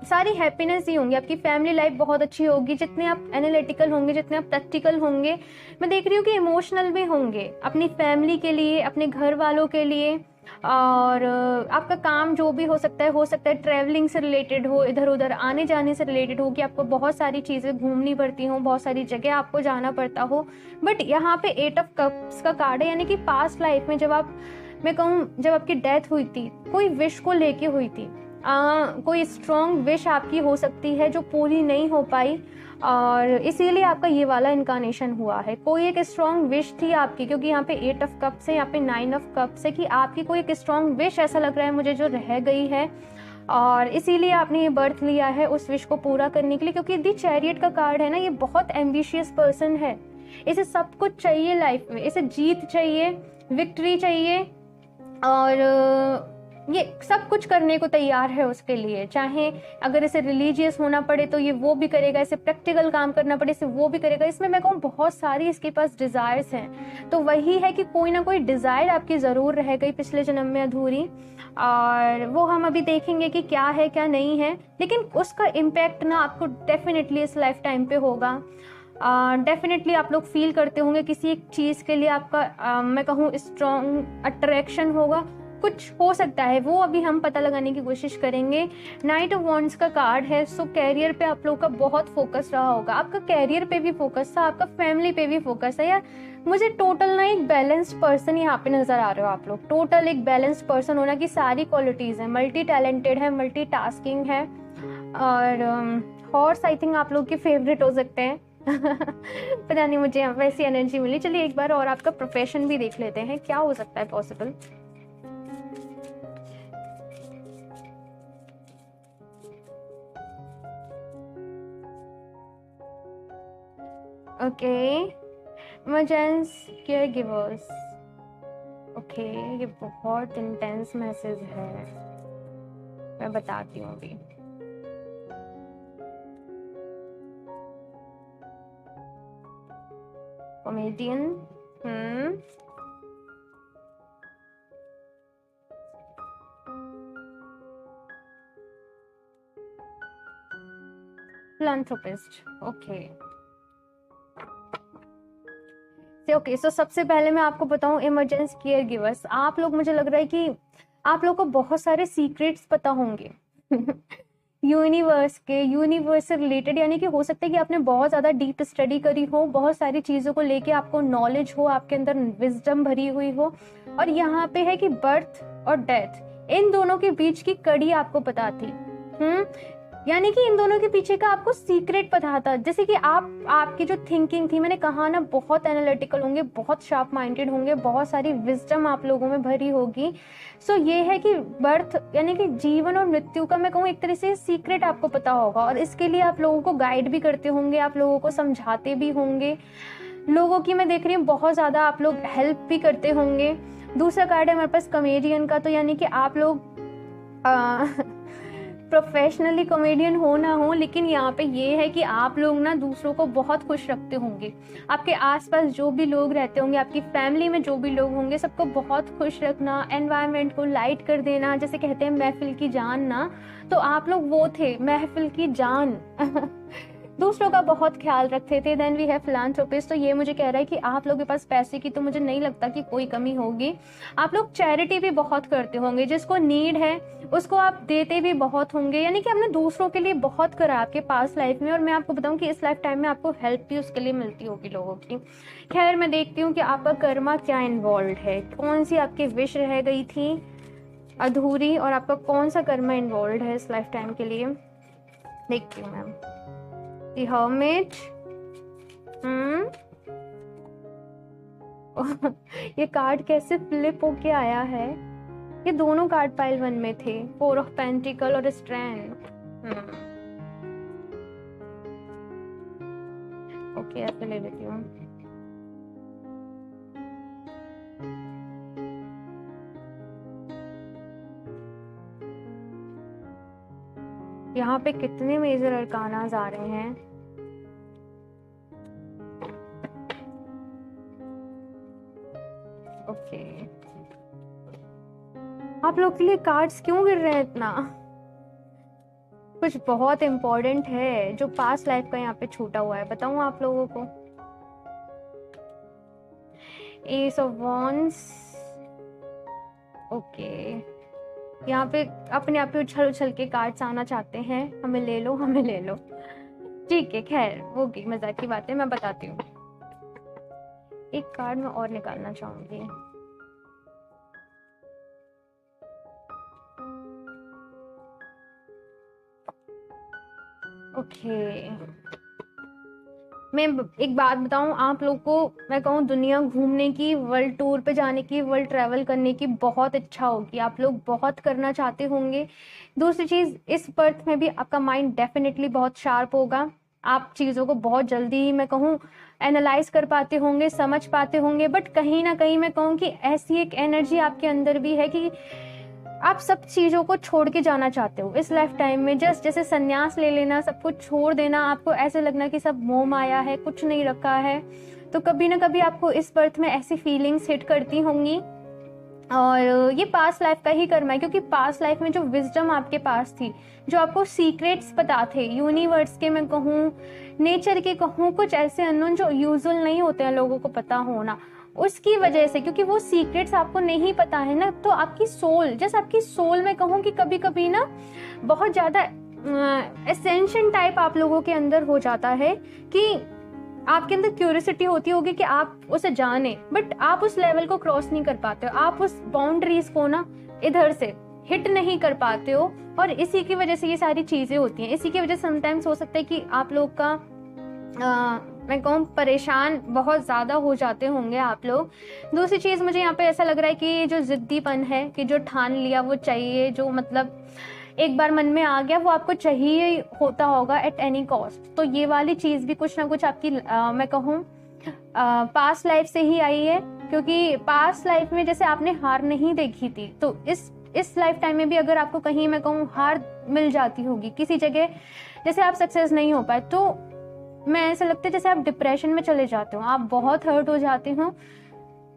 सारी हैप्पीनेस ही होंगी। आपकी फैमिली लाइफ बहुत अच्छी होगी। जितने आप एनालिटिकल होंगे, जितने आप प्रैक्टिकल होंगे, मैं देख रही हूँ कि इमोशनल भी होंगे अपनी फैमिली के लिए, अपने घर वालों के लिए। और आपका काम जो भी हो सकता है ट्रैवलिंग से रिलेटेड हो, इधर उधर आने जाने से रिलेटेड हो, कि आपको बहुत सारी चीज़ें घूमनी पड़ती हो, बहुत सारी जगह आपको जाना पड़ता हो। बट यहाँ पे 8 ऑफ कप्स का कार्ड है, यानी कि पास्ट लाइफ में जब आपकी डेथ हुई थी, कोई विश को लेके हुई थी, कोई स्ट्रॉन्ग विश आपकी हो सकती है जो पूरी नहीं हो पाई, और इसीलिए आपका ये वाला इनकारनेशन हुआ है। कोई एक स्ट्रॉन्ग विश थी आपकी, क्योंकि यहाँ पे 8 ऑफ कप्स है, यहाँ पे 9 ऑफ कप्स है, कि आपकी कोई एक स्ट्रॉन्ग विश ऐसा लग रहा है मुझे जो रह गई है, और इसीलिए आपने ये बर्थ लिया है उस विश को पूरा करने के लिए। क्योंकि दी चैरियट का कार्ड है ना, ये बहुत एम्बिशियस पर्सन है, इसे सब कुछ चाहिए लाइफ में, इसे जीत चाहिए, विक्ट्री चाहिए, और ये सब कुछ करने को तैयार है उसके लिए। चाहे अगर इसे रिलीजियस होना पड़े तो ये वो भी करेगा, इसे प्रैक्टिकल काम करना पड़े इसे वो भी करेगा। इसमें मैं कहूँ बहुत सारी इसके पास डिजायर्स हैं। तो वही है कि कोई ना कोई डिजायर आपकी जरूर रह गई पिछले जन्म में अधूरी, और वो हम अभी देखेंगे कि क्या है क्या नहीं है, लेकिन उसका इम्पैक्ट ना आपको डेफिनेटली इस लाइफ टाइम पे होगा। डेफिनेटली आप लोग फील करते होंगे किसी एक चीज़ के लिए आपका मैं कहूँ स्ट्रॉन्ग अट्रैक्शन होगा, कुछ हो सकता है वो अभी हम पता लगाने की कोशिश करेंगे। नाइट ऑफ वॉन्ड्स का कार्ड है। सो कैरियर पे आप लोगों का बहुत फोकस रहा होगा, आपका कैरियर पे भी फोकस था, आपका फैमिली पे भी फोकस है। यार मुझे टोटल ना एक बैलेंस्ड पर्सन यहाँ पे नजर आ रहे हो आप लोग, टोटल एक बैलेंस्ड पर्सन होना की सारी क्वालिटीज है, मल्टी टैलेंटेड है, मल्टी टास्किंग है, और हॉर्स आई थिंक आप लोग के फेवरेट हो सकते हैं पता नहीं, मुझे यहाँ वैसी एनर्जी मिली। चलिए एक बार और आपका प्रोफेशन भी देख लेते हैं, क्या हो सकता है possible. Okay, emergence care givers. Okay, ये बहुत इंटेंस मैसेज है, मैं बताती हूँ अभी। Comedian, philanthropist. ओके सो सबसे पहले मैं आपको बताऊं, इमरजेंसी केयर गिवर्स, आप लोग, मुझे लग रहा है कि आप लोग को बहुत सारे सीक्रेट्स पता होंगे यूनिवर्स से रिलेटेड, यानी कि हो सकता है कि आपने बहुत ज़्यादा डीप स्टडी करी हो, बहुत सारी चीज़ों को लेके आपको नॉलेज हो, आपके अंदर विजडम भरी हुई हो, और यहाँ पे है कि बर्थ और डेथ इन दोनों के बीच की कड़ी आपको पता थी। यानी कि इन दोनों के पीछे का आपको सीक्रेट पता था। जैसे कि आपकी जो थिंकिंग थी, मैंने कहा ना, बहुत एनालिटिकल होंगे, बहुत शार्प माइंडेड होंगे, बहुत सारी विजडम आप लोगों में भरी होगी। सो ये है कि बर्थ यानी कि जीवन और मृत्यु का मैं कहूँ एक तरह से सीक्रेट आपको पता होगा, और इसके लिए आप लोगों को गाइड भी करते होंगे, आप लोगों को समझाते भी होंगे, लोगों की मैं देख रही हूँ बहुत ज़्यादा आप लोग हेल्प भी करते होंगे। दूसरा कार्ड है हमारे पास कॉमेडियन का, तो यानी कि आप लोग प्रोफेशनली कॉमेडियन हो ना हो, लेकिन यहाँ पे ये है कि आप लोग ना दूसरों को बहुत खुश रखते होंगे। आपके आसपास जो भी लोग रहते होंगे, आपकी फैमिली में जो भी लोग होंगे, सबको बहुत खुश रखना, एनवायरनमेंट को लाइट कर देना, जैसे कहते हैं महफिल की जान ना, तो आप लोग वो थे, महफिल की जान। दूसरों का बहुत ख्याल रखते थे। देन वी हैव फिलांथ्रोपिस्ट, तो ये मुझे कह रहा है कि आप लोगों के पास पैसे की तो मुझे नहीं लगता कि कोई कमी होगी। आप लोग चैरिटी भी बहुत करते होंगे, जिसको नीड है उसको आप देते भी बहुत होंगे, यानी कि हमने दूसरों के लिए बहुत करा आपके पास लाइफ में। और मैं आपको बताऊं कि इस लाइफ टाइम में आपको हेल्प भी उसके लिए मिलती होगी लोगों की। खैर, मैं देखती हूँ कि आपका कर्मा क्या इन्वॉल्व है, कौन सी आपकी विश रह गई थी अधूरी, और आपका कौन सा कर्मा इन्वॉल्व है इस लाइफ टाइम के लिए। देखती हूँ मैम। The Hermit, ये कार्ड कैसे फ्लिप होके आया है। ये दोनों कार्ड पाइल 1 में थे, 4 ऑफ पेंटिकल और स्ट्रेंथ। ओके, ऐसे ले लेती हूँ। यहाँ पे कितने मेजर अरकानाज आ रहे हैं। ओके, आप लोग के लिए कार्ड्स क्यों गिर रहे हैं इतना। कुछ बहुत इम्पोर्टेंट है जो पास्ट लाइफ का यहाँ पे छूटा हुआ है, बताऊं आप लोगों को। एस ऑफ वॉन्ड्स, ओके, यहाँ पे अपने आप ही उछल उछल के कार्ड्स आना चाहते हैं, हमें ले लो, हमें ले लो। ठीक है, खैर वो की मजाक की बात है, मैं बताती हूँ। एक कार्ड मैं और निकालना चाहूंगी। ओके, मैं एक बात बताऊं आप लोग को, मैं कहूँ दुनिया घूमने की, वर्ल्ड टूर पे जाने की, वर्ल्ड ट्रैवल करने की बहुत इच्छा होगी, आप लोग बहुत करना चाहते होंगे। दूसरी चीज़, इस बर्थ में भी आपका माइंड डेफिनेटली बहुत शार्प होगा, आप चीज़ों को बहुत जल्दी ही मैं कहूँ एनालाइज कर पाते होंगे, समझ पाते होंगे। बट कहीं ना कहीं मैं कहूँ कि ऐसी एक एनर्जी आपके अंदर भी है कि आप सब चीज़ों को छोड़ के जाना चाहते हो इस लाइफ टाइम में। जस्ट जैसे संन्यास ले लेना, सब कुछ छोड़ देना, आपको ऐसे लगना कि सब मोह माया है, कुछ नहीं रखा है। तो कभी ना कभी आपको इस बर्थ में ऐसी फीलिंग्स हिट करती होंगी, और ये पास्ट लाइफ का ही कर्म है, क्योंकि पास्ट लाइफ में जो विजडम आपके पास थी, जो आपको सीक्रेट्स पता थे, यूनिवर्स के मैं कहूँ, नेचर के कहूँ, कुछ ऐसे अननोन जो यूजुअल नहीं होते हैं लोगों को पता होना, उसकी वजह से, क्योंकि वो सीक्रेट्स आपको नहीं पता है ना, तो आपकी सोल, जैसे आपकी सोल में कहूँ कि कभी कभी ना बहुत ज़्यादा एसेंशन टाइप आप लोगों के अंदर हो जाता है कि आपके अंदर क्यूरियोसिटी होती होगी कि आप उसे जाने, बट आप उस लेवल को क्रॉस नहीं कर पाते हो, आप उस बाउंड्रीज को ना इधर से हिट नहीं कर पाते हो, और इसी की वजह से ये सारी चीज़ें होती हैं। इसी की वजह से समटाइम्स हो सकता है कि आप लोग का मैं कहूँ परेशान बहुत ज़्यादा हो जाते होंगे आप लोग। दूसरी चीज़, मुझे यहाँ पे ऐसा लग रहा है कि जो ज़िद्दीपन है, कि जो ठान लिया वो चाहिए, जो मतलब एक बार मन में आ गया वो आपको चाहिए होता होगा एट एनी कॉस्ट। तो ये वाली चीज़ भी कुछ ना कुछ आपकी मैं कहूँ पास्ट लाइफ से ही आई है, क्योंकि पास्ट लाइफ में जैसे आपने हार नहीं देखी थी, तो इस लाइफ टाइम में भी अगर आपको कहीं मैं कहूँ हार मिल जाती होगी किसी जगह, जैसे आप सक्सेस नहीं हो पाए, तो मैं ऐसा लगता है जैसे आप डिप्रेशन में चले जाते हो, आप बहुत हर्ट हो जाते हो।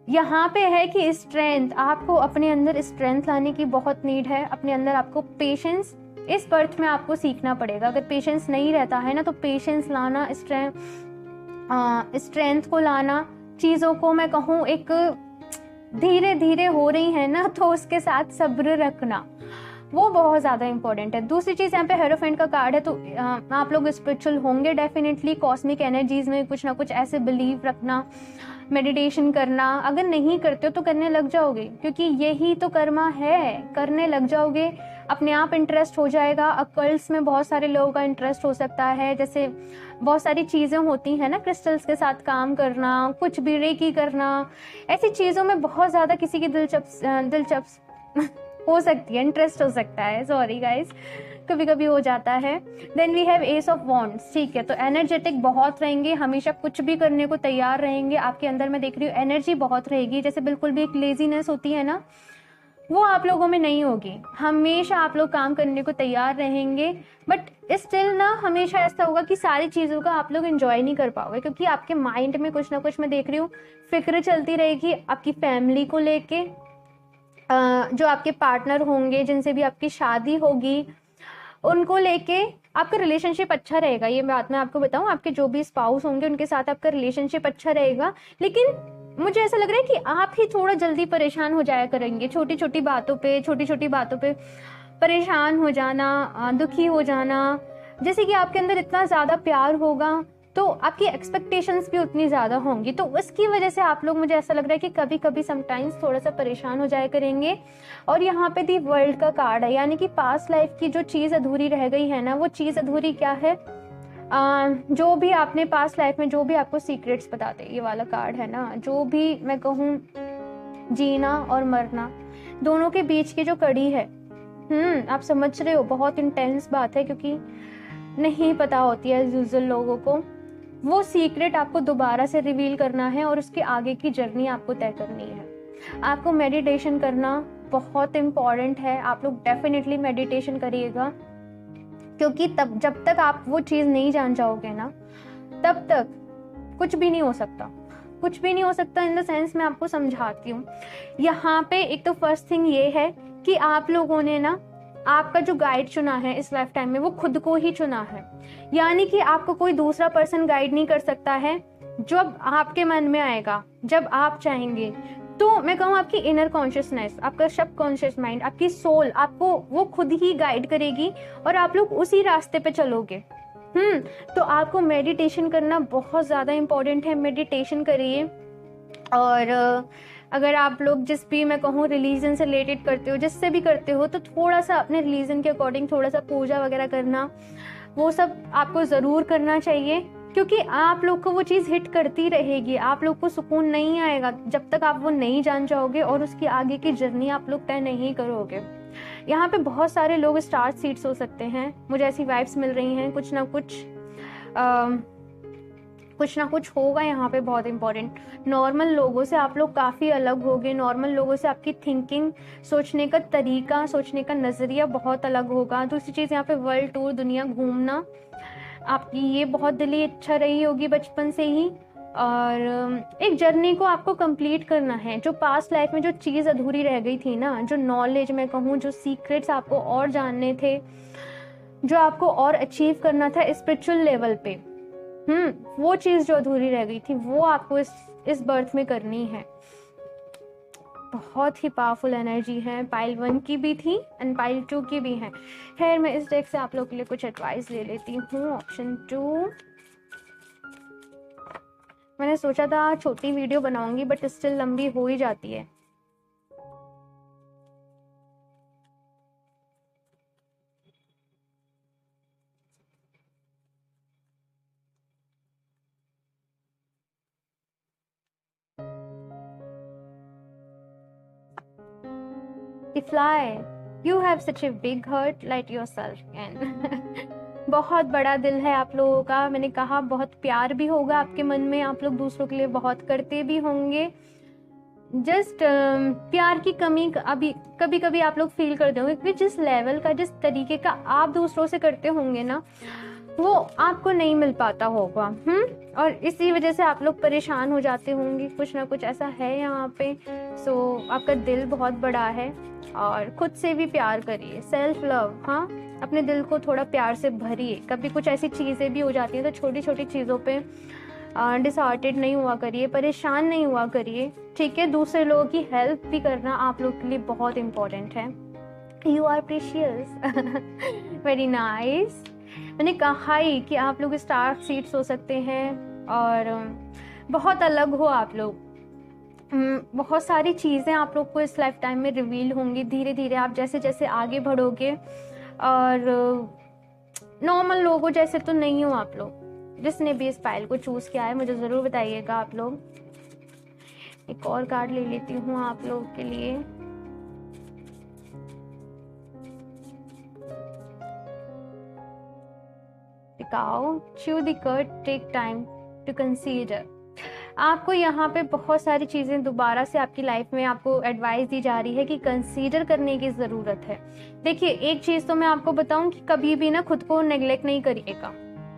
यहाँ पे है कि स्ट्रेंथ, आपको अपने अंदर स्ट्रेंथ लाने की बहुत नीड है, अपने अंदर आपको पेशेंस इस बर्थ में आपको सीखना पड़ेगा। अगर पेशेंस नहीं रहता है ना, तो पेशेंस लाना, स्ट्रेंथ को लाना, चीज़ों को मैं कहूँ एक धीरे धीरे हो रही है ना, तो उसके साथ सब्र रखना, वो बहुत ज़्यादा इंपॉर्टेंट है। दूसरी चीज़, यहाँ पे हेरोफेंट का कार्ड है, तो आप लोग स्पिरिचुअल होंगे डेफिनेटली, कॉस्मिक एनर्जीज में कुछ ना कुछ ऐसे बिलीव रखना, मेडिटेशन करना, अगर नहीं करते हो तो करने लग जाओगे, क्योंकि यही तो कर्मा है, करने लग जाओगे, अपने आप इंटरेस्ट हो जाएगा। अकल्ट्स में बहुत सारे लोगों का इंटरेस्ट हो सकता है, जैसे बहुत सारी चीज़ें होती हैं ना, क्रिस्टल्स के साथ काम करना, कुछ भी रेकी करना, ऐसी चीज़ों में बहुत ज़्यादा किसी की दिलचस्प हो सकती है, इंटरेस्ट हो सकता है, सॉरी गाइस, कभी कभी हो जाता है। Then we have ace of wands, ठीक है, तो एनर्जेटिक बहुत रहेंगे, हमेशा कुछ भी करने को तैयार रहेंगे, आपके अंदर मैं देख रही हूँ एनर्जी बहुत रहेगी, जैसे बिल्कुल भी एक लेजीनेस होती है ना, वो आप लोगों में नहीं होगी। हमेशा आप लोग काम करने को तैयार रहेंगे, बट स्टिल ना हमेशा ऐसा होगा कि सारी चीज़ों का आप लोग एंजॉय नहीं कर पाओगे, क्योंकि आपके माइंड में कुछ ना कुछ, मैं देख रही हूँ, फिक्र चलती रहेगी आपकी फैमिली को लेके, जो आपके पार्टनर होंगे, जिनसे भी आपकी शादी होगी, उनको लेके। आपका रिलेशनशिप अच्छा रहेगा, ये बात मैं आपको बताऊं, आपके जो भी स्पाउस होंगे उनके साथ आपका रिलेशनशिप अच्छा रहेगा। लेकिन मुझे ऐसा लग रहा है कि आप ही थोड़ा जल्दी परेशान हो जाया करेंगे, छोटी छोटी बातों पे परेशान हो जाना, दुखी हो जाना। जैसे कि आपके अंदर इतना ज़्यादा प्यार होगा तो आपकी एक्सपेक्टेशंस भी उतनी ज़्यादा होंगी, तो उसकी वजह से आप लोग, मुझे ऐसा लग रहा है कि कभी कभी समटाइम्स थोड़ा सा परेशान हो जाया करेंगे। और यहाँ पे दी वर्ल्ड का कार्ड है, यानी कि पास्ट लाइफ की जो चीज़ अधूरी रह गई है ना, वो चीज़ अधूरी क्या है? जो भी आपने पास्ट लाइफ में, जो भी आपको सीक्रेट्स बताते, ये वाला कार्ड है ना, जो भी मैं कहूँ, जीना और मरना दोनों के बीच की जो कड़ी है, आप समझ रहे हो, बहुत इंटेंस बात है, क्योंकि नहीं पता होती है यूजुअल लोगों को। वो सीक्रेट आपको दोबारा से रिवील करना है और उसके आगे की जर्नी आपको तय करनी है। आपको मेडिटेशन करना बहुत इम्पॉर्टेंट है, आप लोग डेफिनेटली मेडिटेशन करिएगा, क्योंकि तब जब तक आप वो चीज़ नहीं जान जाओगे ना, तब तक कुछ भी नहीं हो सकता। कुछ भी नहीं हो सकता इन द सेंस, मैं आपको समझाती हूँ। यहाँ पे एक तो फर्स्ट थिंग ये है कि आप लोगों ने ना आपका जो गाइड चुना है इस लाइफ टाइम में, वो खुद को ही चुना है, यानी कि आपको कोई दूसरा पर्सन गाइड नहीं कर सकता है। जब आपके मन में आएगा, जब आप चाहेंगे, तो मैं कहूँ आपकी इनर कॉन्शियसनेस, आपका सब कॉन्शियस माइंड, आपकी सोल आपको वो खुद ही गाइड करेगी और आप लोग उसी रास्ते पे चलोगे। तो आपको मेडिटेशन करना बहुत ज़्यादा इम्पोर्टेंट है, मेडिटेशन करिए। और अगर आप लोग जिस भी, मैं कहूँ, रिलीजन से रिलेटेड करते हो, जिससे भी करते हो, तो थोड़ा सा अपने रिलीजन के अकॉर्डिंग थोड़ा सा पूजा वगैरह करना, वो सब आपको ज़रूर करना चाहिए, क्योंकि आप लोग को वो चीज़ हिट करती रहेगी। आप लोग को सुकून नहीं आएगा जब तक आप वो नहीं जान जाओगे और उसकी आगे की जर्नी आप लोग तय नहीं करोगे। यहाँ पे बहुत सारे लोग स्टार सीड्स हो सकते हैं, मुझे ऐसी वाइब्स मिल रही हैं, कुछ ना कुछ होगा यहाँ पे बहुत इंपॉर्टेंट। नॉर्मल लोगों से आप लोग काफ़ी अलग होगे, नॉर्मल लोगों से आपकी थिंकिंग, सोचने का तरीका, सोचने का नज़रिया बहुत अलग होगा। दूसरी चीज़, यहाँ पे वर्ल्ड टूर, दुनिया घूमना, आपकी ये बहुत दिली इच्छा रही होगी बचपन से ही, और एक जर्नी को आपको कंप्लीट करना है। जो पास्ट लाइफ में जो चीज़ अधूरी रह गई थी ना, जो नॉलेज, मैं कहूँ, जो सीक्रेट्स आपको और जानने थे, जो आपको और अचीव करना था स्पिरिचुअल लेवल पे, वो चीज़ जो अधूरी रह गई थी, वो आपको इस बर्थ में करनी है। बहुत ही पावरफुल एनर्जी है, पाइल 1 की भी थी एंड पाइल 2 की भी है। खैर, मैं इस डेक से आप लोग के लिए कुछ एडवाइस ले लेती हूँ। ऑप्शन 2, मैंने सोचा था छोटी वीडियो बनाऊंगी, बट स्टिल लंबी हो ही जाती है। Fly, you have such a big heart, let yourself in. बहुत बड़ा दिल है आप लोगों का, मैंने कहा, बहुत प्यार भी होगा आपके मन में, आप लोग दूसरों के लिए बहुत करते भी होंगे। जस्ट प्यार की कमी अभी कभी कभी आप लोग फील करते होंगे, क्योंकि जिस लेवल का, जिस तरीके का आप दूसरों से करते होंगे ना, वो आपको नहीं मिल पाता होगा। और इसी वजह से आप लोग परेशान हो जाते होंगे, कुछ ना कुछ ऐसा है यहाँ पे। सो आपका दिल बहुत बड़ा है, और खुद से भी प्यार करिए, सेल्फ लव। अपने दिल को थोड़ा प्यार से भरिए। कभी कुछ ऐसी चीज़ें भी हो जाती हैं तो छोटी छोटी चीज़ों पे डिसहार्टेड नहीं हुआ करिए, परेशान नहीं हुआ करिए, ठीक है। दूसरे लोगों की हेल्प भी करना आप लोग के लिए बहुत इम्पोर्टेंट है। You are precious, very nice. मैंने कहा ही कि आप लोग स्टार सीड्स हो सकते हैं और बहुत अलग हो आप लोग। बहुत सारी चीज़ें आप लोग को इस लाइफ टाइम में रिवील होंगी धीरे धीरे, आप जैसे जैसे आगे बढ़ोगे। और नॉर्मल लोगों जैसे तो नहीं हो आप लोग। जिसने भी इस फाइल को चूज़ किया है मुझे ज़रूर बताइएगा आप लोग। एक और कार्ड ले लेती हूँ आप लोगों के लिए। टिकाओ, chew the cud, take time to consider। आपको यहाँ पे बहुत सारी चीज़ें दोबारा से आपकी लाइफ में आपको एडवाइस दी जा रही है कि कंसीडर करने की ज़रूरत है। देखिए, एक चीज़ तो मैं आपको बताऊं कि कभी भी ना खुद को नेग्लेक्ट नहीं करिएगा,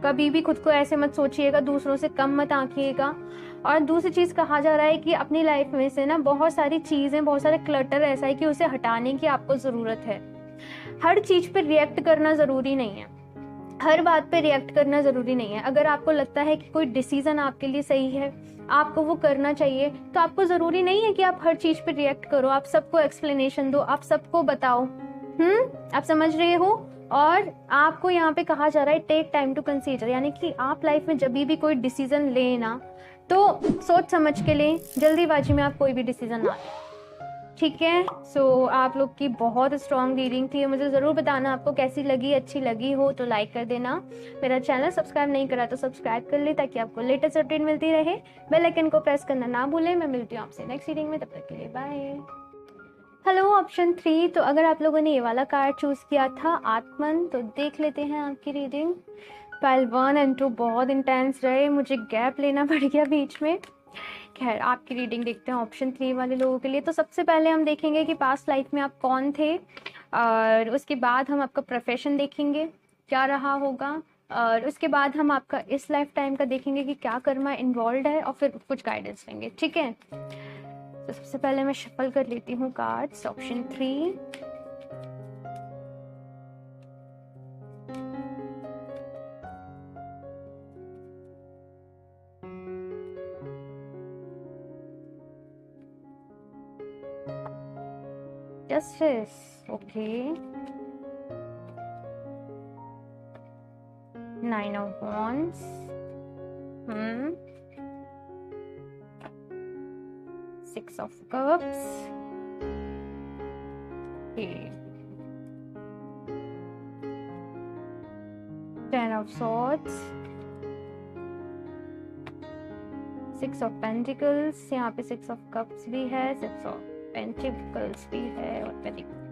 कभी भी खुद को ऐसे मत सोचिएगा, दूसरों से कम मत आंकिएगा। और दूसरी चीज़ कहा जा रहा है कि अपनी लाइफ में से ना बहुत सारी चीज़ें, बहुत सारे क्लटर ऐसा है कि उसे हटाने की आपको ज़रूरत है। हर चीज़ पे रिएक्ट करना ज़रूरी नहीं है, हर बात पे रिएक्ट करना ज़रूरी नहीं है। अगर आपको लगता है कि कोई डिसीज़न आपके लिए सही है, आपको वो करना चाहिए, तो आपको ज़रूरी नहीं है कि आप हर चीज़ पे रिएक्ट करो, आप सबको एक्सप्लेनेशन दो, आप सबको बताओ। आप समझ रहे हो? और आपको यहाँ पे कहा जा रहा है टेक टाइम टू कंसीडर, यानी कि आप लाइफ में जब भी कोई डिसीजन लें ना, तो सोच समझ के लें, जल्दीबाजी में आप कोई भी डिसीजन ना लें, ठीक है। सो आप लोग की बहुत स्ट्रॉन्ग रीडिंग थी। मुझे ज़रूर बताना आपको कैसी लगी, अच्छी लगी हो तो लाइक कर देना। मेरा चैनल सब्सक्राइब नहीं करा तो सब्सक्राइब कर ले, ताकि आपको लेटेस्ट अपडेट मिलती रहे। बेल आइकन को प्रेस करना ना भूलें। मैं मिलती हूँ आपसे नेक्स्ट रीडिंग में, तब तक के लिए बाय। हेलो ऑप्शन 3, तो अगर आप लोगों ने ये वाला कार्ड चूज़ किया था आत्मन, तो देख लेते हैं आपकी रीडिंग। पाइल 1 एंड 2 बहुत इंटेंस रहे, मुझे गैप लेना पड़ गया बीच में। खैर, आपकी रीडिंग देखते हैं ऑप्शन 3 वाले लोगों के लिए। तो सबसे पहले हम देखेंगे कि पास्ट लाइफ में आप कौन थे, और उसके बाद हम आपका प्रोफेशन देखेंगे क्या रहा होगा, और उसके बाद हम आपका इस लाइफ टाइम का देखेंगे कि क्या कर्मा इन्वॉल्व है, और फिर कुछ गाइडेंस लेंगे, ठीक है। तो सबसे पहले मैं शफल कर लेती हूँ cards. Option 3, justice, okay, 9 of wands, 6 of cups, okay, 10 of swords, 6 of pentacles, यहाँ पे 6 of cups भी है, 6 of pentacles भी है, और pentacles,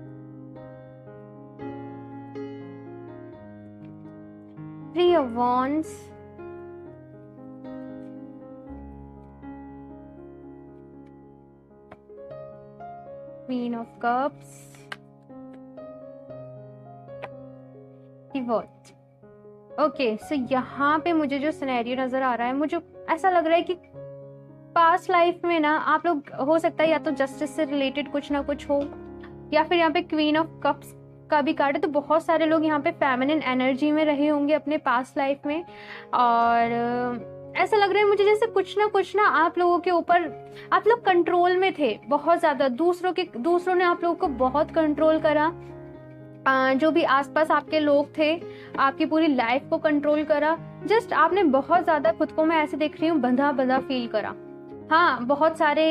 3 of wands, Queen of Cups, Devote। Okay, so यहाँ पे मुझे जो सिनेरियो नजर आ रहा है, मुझे ऐसा लग रहा है कि पास्ट लाइफ में ना आप लोग, हो सकता है या तो जस्टिस से रिलेटेड कुछ ना कुछ हो, या फिर यहाँ पे क्वीन ऑफ कप्स का भी कार्ड है। तो बहुत सारे लोग यहाँ पे फेमिनिन एनर्जी में रहे होंगे अपने पास्ट लाइफ में, और ऐसा लग रहा है मुझे जैसे कुछ ना आप लोगों के ऊपर, आप लोग कंट्रोल में थे बहुत ज्यादा, दूसरों ने आप लोगों को बहुत कंट्रोल करा। जो भी आसपास आपके लोग थे, आपकी पूरी लाइफ को कंट्रोल करा। जस्ट आपने बहुत ज्यादा, खुद को मैं ऐसे देख रही हूँ, बंधा फील करा। हाँ, बहुत सारे,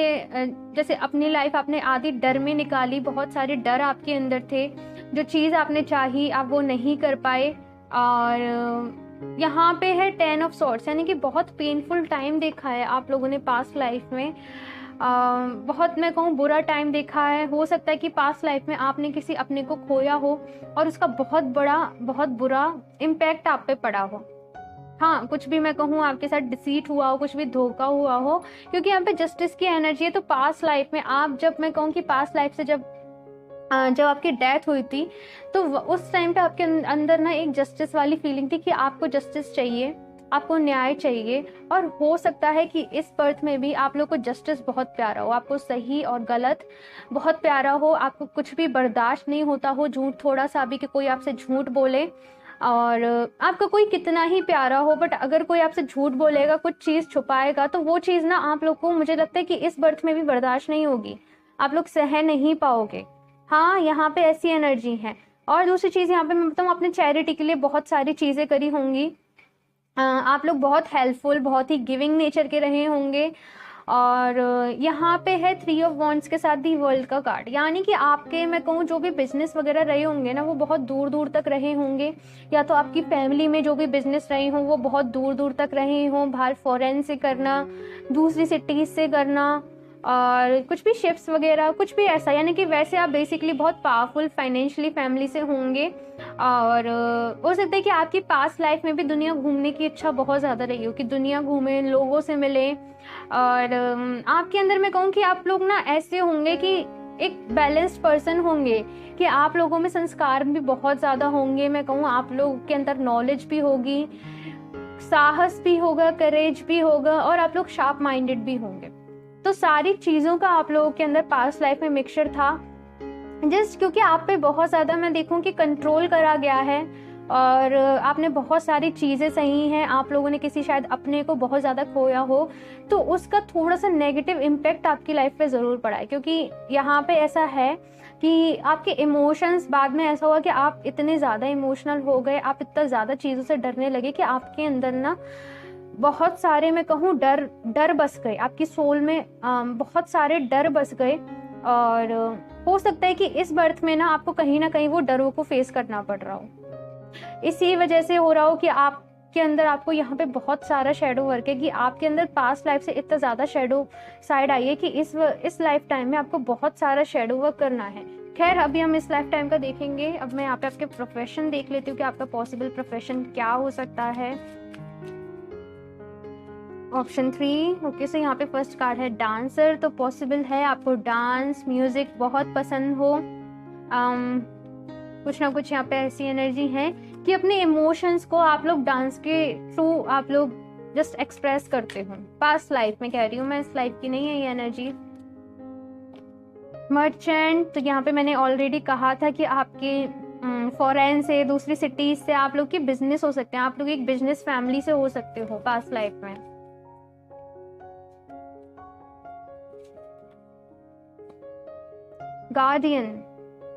जैसे अपनी लाइफ आपने आधी डर में निकाली, बहुत सारे डर आपके अंदर थे, जो चीज़ आपने चाही आप वो नहीं कर पाए। और यहाँ पे है 10 ऑफ सॉर्ड्स, यानी कि बहुत पेनफुल टाइम देखा है आप लोगों ने पास्ट लाइफ में। बहुत, मैं कहूँ, बुरा टाइम देखा है। हो सकता है कि पास्ट लाइफ में आपने किसी अपने को खोया हो, और उसका बहुत बुरा इम्पैक्ट आप पे पड़ा हो। हाँ, कुछ भी मैं कहूँ आपके साथ डिसीट हुआ हो, कुछ भी धोखा हुआ हो, क्योंकि यहाँ पे जस्टिस की एनर्जी है। तो पास्ट लाइफ में आप, जब मैं कहूँ कि पास्ट लाइफ से जब आपकी डेथ हुई थी, तो उस टाइम पे आपके अंदर ना एक जस्टिस वाली फीलिंग थी कि आपको जस्टिस चाहिए, आपको न्याय चाहिए। और हो सकता है कि इस बर्थ में भी आप लोग को जस्टिस बहुत प्यारा हो, आपको सही और गलत बहुत प्यारा हो, आपको कुछ भी बर्दाश्त नहीं होता हो, झूठ थोड़ा सा भी, कि कोई आपसे झूठ बोले, और आपका कोई कितना ही प्यारा हो, बट अगर कोई आपसे झूठ बोलेगा, कुछ चीज़ छुपाएगा, तो वो चीज़ ना आप लोग को, मुझे लगता है कि इस बर्थ में भी बर्दाश्त नहीं होगी, आप लोग सह नहीं पाओगे। हाँ, यहाँ पे ऐसी एनर्जी है। और दूसरी चीज़ यहाँ पे मैं बताऊँ, आपने चैरिटी के लिए बहुत सारी चीज़ें करी होंगी, आप लोग बहुत हेल्पफुल, बहुत ही गिविंग नेचर के रहे होंगे। और यहाँ पे है 3 ऑफ वॉन्ड्स के साथ दी वर्ल्ड का कार्ड, यानी कि आपके, मैं कहूँ, जो भी बिजनेस वगैरह रहे होंगे ना, वो बहुत दूर दूर तक रहे होंगे, या तो आपकी फैमिली में जो भी बिजनेस रहे हों वो बहुत दूर दूर तक रहे हों, बाहर फॉरेन से करना, दूसरी सिटीज से करना, और कुछ भी शिफ्ट्स वगैरह कुछ भी ऐसा, यानी कि वैसे आप बेसिकली बहुत पावरफुल फाइनेंशियली फैमिली से होंगे। और हो सकता है कि आपकी पास्ट लाइफ में भी दुनिया घूमने की इच्छा बहुत ज़्यादा रही हो, कि दुनिया घूमें, लोगों से मिलें। और आपके अंदर मैं कहूँ कि आप लोग ना ऐसे होंगे कि एक बैलेंस्ड पर्सन होंगे, कि आप लोगों में संस्कार भी बहुत ज़्यादा होंगे। मैं कहूँ आप लोगों के अंदर नॉलेज भी होगी, साहस भी होगा, करेज भी होगा, और आप लोग शार्प माइंडेड भी होंगे। तो सारी चीज़ों का आप लोगों के अंदर पास्ट लाइफ में मिक्सचर था, जस्ट क्योंकि आप पे बहुत ज़्यादा मैं देखूं कि कंट्रोल करा गया है, और आपने बहुत सारी चीज़ें सही हैं, आप लोगों ने किसी शायद अपने को बहुत ज़्यादा खोया हो, तो उसका थोड़ा सा नेगेटिव इम्पैक्ट आपकी लाइफ पे ज़रूर पड़ा है। क्योंकि यहाँ पे ऐसा है कि आपके इमोशंस, बाद में ऐसा हुआ कि आप इतने ज़्यादा इमोशनल हो गए, आप इतना ज़्यादा चीज़ों से डरने लगे कि आपके अंदर ना बहुत सारे मैं कहूँ डर बस गए, आपकी सोल में बहुत सारे डर बस गए। और हो सकता है कि इस बर्थ में ना कहीं वो डरों को फेस करना पड़ रहा हो। इसी वजह से हो रहा हो कि आपके अंदर आपको यहाँ पे बहुत सारा शेडो वर्क है, कि आपके अंदर पास्ट लाइफ से इतना ज़्यादा शेडो साइड आई है कि इस लाइफ टाइम में आपको बहुत सारा शेडो वर्क करना है। खैर, अभी हम इस लाइफ टाइम का देखेंगे। अब मैं यहाँ पे आपके प्रोफेशन देख लेती हूँ कि आपका पॉसिबल प्रोफेशन क्या हो सकता है। Option 3, okay. सो यहाँ पे फर्स्ट कार्ड है डांसर, तो पॉसिबल है आपको डांस म्यूजिक बहुत पसंद हो। कुछ ना कुछ यहाँ पे ऐसी एनर्जी है कि अपने इमोशंस को आप लोग डांस के थ्रू आप लोग जस्ट एक्सप्रेस करते हो। पास्ट लाइफ में कह रही हूँ मैं, इस लाइफ की नहीं है ये एनर्जी। मर्चेंट, तो यहाँ पे मैंने ऑलरेडी कहा था कि आपके फॉरेन से, दूसरी सिटीज से आप लोग के बिजनेस हो सकते हैं, आप लोग एक बिजनेस फैमिली से हो सकते हो पास्ट लाइफ में। गार्डियन,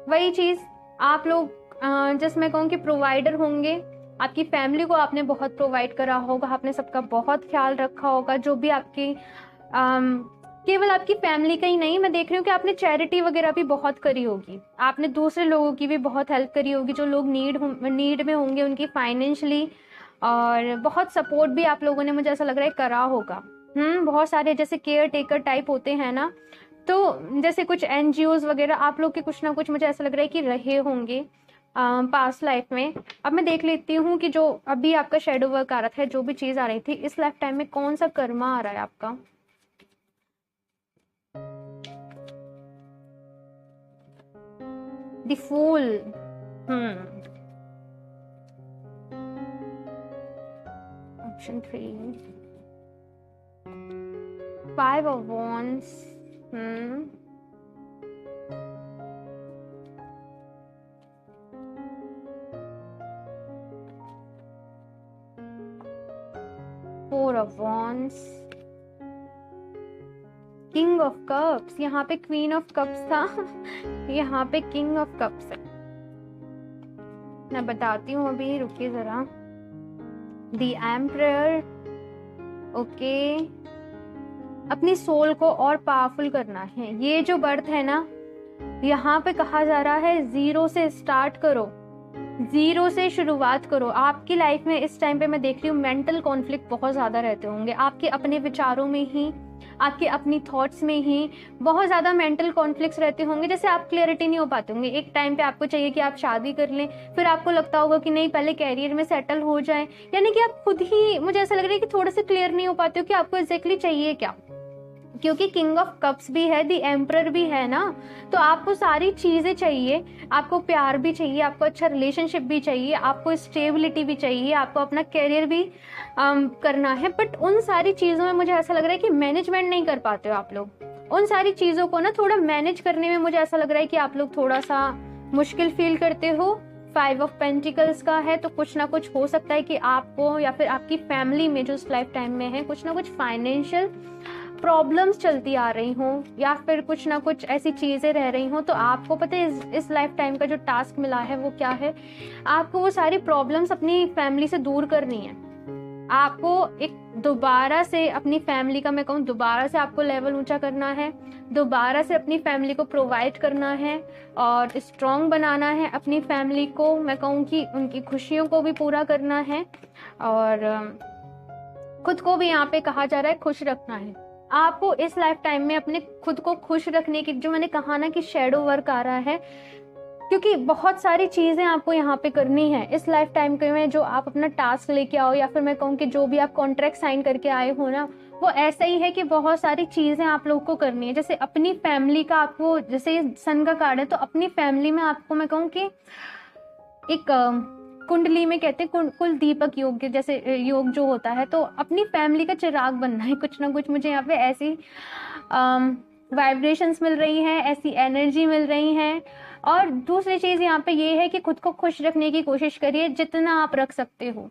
वही चीज, आप लोग जस्ट मैं कहूँ कि प्रोवाइडर होंगे। आपकी फैमिली को आपने बहुत प्रोवाइड करा होगा, आपने सबका बहुत ख्याल रखा होगा। जो भी आपकी केवल आपकी फैमिली का ही नहीं, मैं देख रही हूँ कि आपने चैरिटी वगैरह भी बहुत करी होगी, आपने दूसरे लोगों की भी बहुत हेल्प करी होगी, जो लोग नीड में होंगे उनकी फाइनेंशियली, और बहुत सपोर्ट भी आप लोगों ने, मुझे ऐसा लग रहा है, करा होगा। बहुत सारे जैसे केयर टेकर टाइप होते हैं ना, तो जैसे कुछ NGOs वगैरह आप लोग के कुछ ना कुछ मुझे ऐसा लग रहा है कि रहे होंगे पास्ट लाइफ में। अब मैं देख लेती हूँ कि जो अभी आपका शेडो वर्क आ रहा था, जो भी चीज आ रही थी, इस लाइफ टाइम में कौन सा कर्मा आ रहा है आपका। The fool, option 3, 5 of wands, 4 of wands, king of cups, यहाँ पे क्वीन ऑफ कप्स था यहाँ पे किंग ऑफ कप्स है। मैं बताती हूँ अभी, रुकिए जरा। The emperor, okay. अपनी सोल को और पावरफुल करना है। ये जो बर्थ है ना, यहाँ पे कहा जा रहा है जीरो से स्टार्ट करो, जीरो से शुरुआत करो। आपकी लाइफ में इस टाइम पे मैं देख रही हूँ मेंटल कॉन्फ्लिक्ट बहुत ज्यादा रहते होंगे, आपके अपने विचारों में ही, आपके अपनी थॉट्स में ही बहुत ज़्यादा मेंटल कॉन्फ्लिक्ट्स रहते होंगे। जैसे आप क्लियरिटी नहीं हो पाते होंगे। एक टाइम पे आपको चाहिए कि आप शादी कर लें, फिर आपको लगता होगा कि नहीं पहले कैरियर में सेटल हो जाए, यानी कि आप खुद ही, मुझे ऐसा लग रहा है कि थोड़े से क्लियर नहीं हो पाते हो कि आपको एग्जैक्टली चाहिए क्या। क्योंकि किंग ऑफ कप्स भी है, द एम्परर भी है ना, तो आपको सारी चीजें चाहिए। आपको प्यार भी चाहिए, आपको अच्छा रिलेशनशिप भी चाहिए, आपको स्टेबिलिटी भी चाहिए, आपको अपना कैरियर भी करना है। बट उन सारी चीजों में मुझे ऐसा लग रहा है कि मैनेजमेंट नहीं कर पाते हो आप लोग। उन सारी चीजों को ना थोड़ा मैनेज करने में मुझे ऐसा लग रहा है कि आप लोग थोड़ा सा मुश्किल फील करते हो। 5 ऑफ पेंटिकल्स का है, तो कुछ ना कुछ हो सकता है कि आपको या फिर आपकी फैमिली में जो इस लाइफ टाइम में है, कुछ ना कुछ फाइनेंशियल प्रॉब्लम्स चलती आ रही हों, या फिर कुछ ना कुछ ऐसी चीजें रह रही हों। तो आपको पता है इस लाइफ टाइम का जो टास्क मिला है वो क्या है। आपको वो सारी प्रॉब्लम्स अपनी फैमिली से दूर करनी है। आपको एक दोबारा से अपनी फैमिली का, मैं कहूँ दोबारा से आपको लेवल ऊंचा करना है, दोबारा से अपनी फैमिली को प्रोवाइड करना है और स्ट्रॉन्ग बनाना है अपनी फैमिली को। मैं कहूँ कि उनकी खुशियों को भी पूरा करना है और खुद को भी यहाँ पे कहा जा रहा है खुश रखना है। आपको इस लाइफ टाइम में अपने खुद को खुश रखने की, जो मैंने कहा ना कि शेडो वर्क आ रहा है, क्योंकि बहुत सारी चीज़ें आपको यहाँ पे करनी है इस लाइफ टाइम के में। जो आप अपना टास्क लेके आओ, या फिर मैं कहूँ कि जो भी आप कॉन्ट्रैक्ट साइन करके आए हो ना, वो ऐसा ही है कि बहुत सारी चीज़ें आप लोगों को करनी है। जैसे अपनी फैमिली का आपको, जैसे ये सन का कार्ड है, तो अपनी फैमिली में आपको मैं कहूँ कि एक कुंडली में कहते हैं कुल दीपक योग के जैसे योग जो होता है, तो अपनी फैमिली का चिराग बनना है। कुछ ना कुछ मुझे यहाँ पे ऐसी वाइब्रेशंस मिल रही हैं, ऐसी एनर्जी मिल रही हैं। और दूसरी चीज़ यहाँ पे ये है कि खुद को खुश रखने की कोशिश करिए जितना आप रख सकते हो।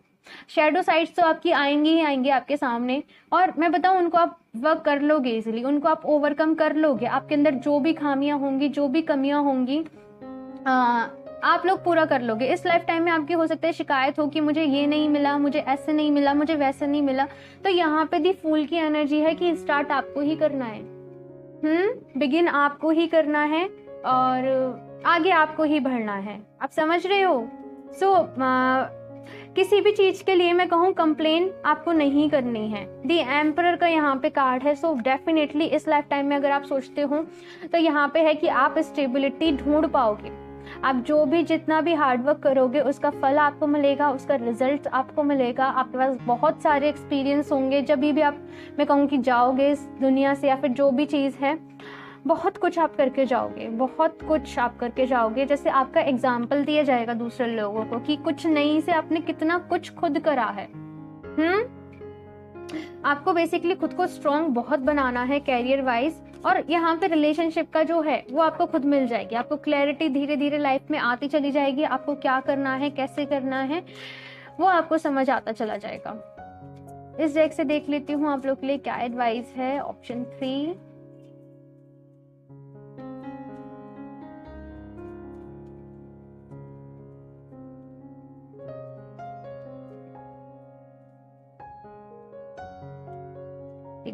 शेडो साइड्स तो आपकी आएंगी ही आएंगी आपके सामने, और मैं बताऊँ उनको आप वर्क कर लोगे इजीली, उनको आप ओवरकम कर लोगे। आपके अंदर जो भी खामियां होंगी, जो भी कमियां होंगी, आप लोग पूरा कर लोगे। इस लाइफ टाइम में आपकी हो सकता है शिकायत हो कि मुझे ये नहीं मिला, मुझे ऐसे नहीं मिला, मुझे वैसे नहीं मिला, तो यहाँ पे दी फूल की एनर्जी है कि स्टार्ट आपको ही करना है। बिगिन आपको ही करना है और आगे आपको ही बढ़ना है। आप समझ रहे हो? किसी भी चीज के लिए मैं कहूँ कंप्लेन आपको नहीं करनी है। दी एम्परर का यहाँ पे कार्ड है। सो डेफिनेटली इस लाइफ टाइम में अगर आप सोचते हो तो यहाँ पे है कि आप स्टेबिलिटी ढूंढ पाओगे। आप जो भी जितना भी हार्डवर्क करोगे उसका फल आपको मिलेगा, उसका रिजल्ट आपको मिलेगा। आपके पास बहुत सारे एक्सपीरियंस होंगे जब भी आप, मैं कहूँ कि जाओगे इस दुनिया से, या फिर जो भी चीज़ है, बहुत कुछ आप करके जाओगे, बहुत कुछ आप करके जाओगे। जैसे आपका एग्जाम्पल दिया जाएगा दूसरे लोगों को कि कुछ नहीं से आपने कितना कुछ खुद करा है। आपको बेसिकली खुद को स्ट्रॉन्ग बहुत बनाना है कैरियर वाइज। और यहाँ पे रिलेशनशिप का जो है वो आपको खुद मिल जाएगी। आपको क्लैरिटी धीरे धीरे लाइफ में आती चली जाएगी। आपको क्या करना है, कैसे करना है, वो आपको समझ आता चला जाएगा। इस डेक से देख लेती हूँ आप लोग के लिए क्या एडवाइस है। Option 3,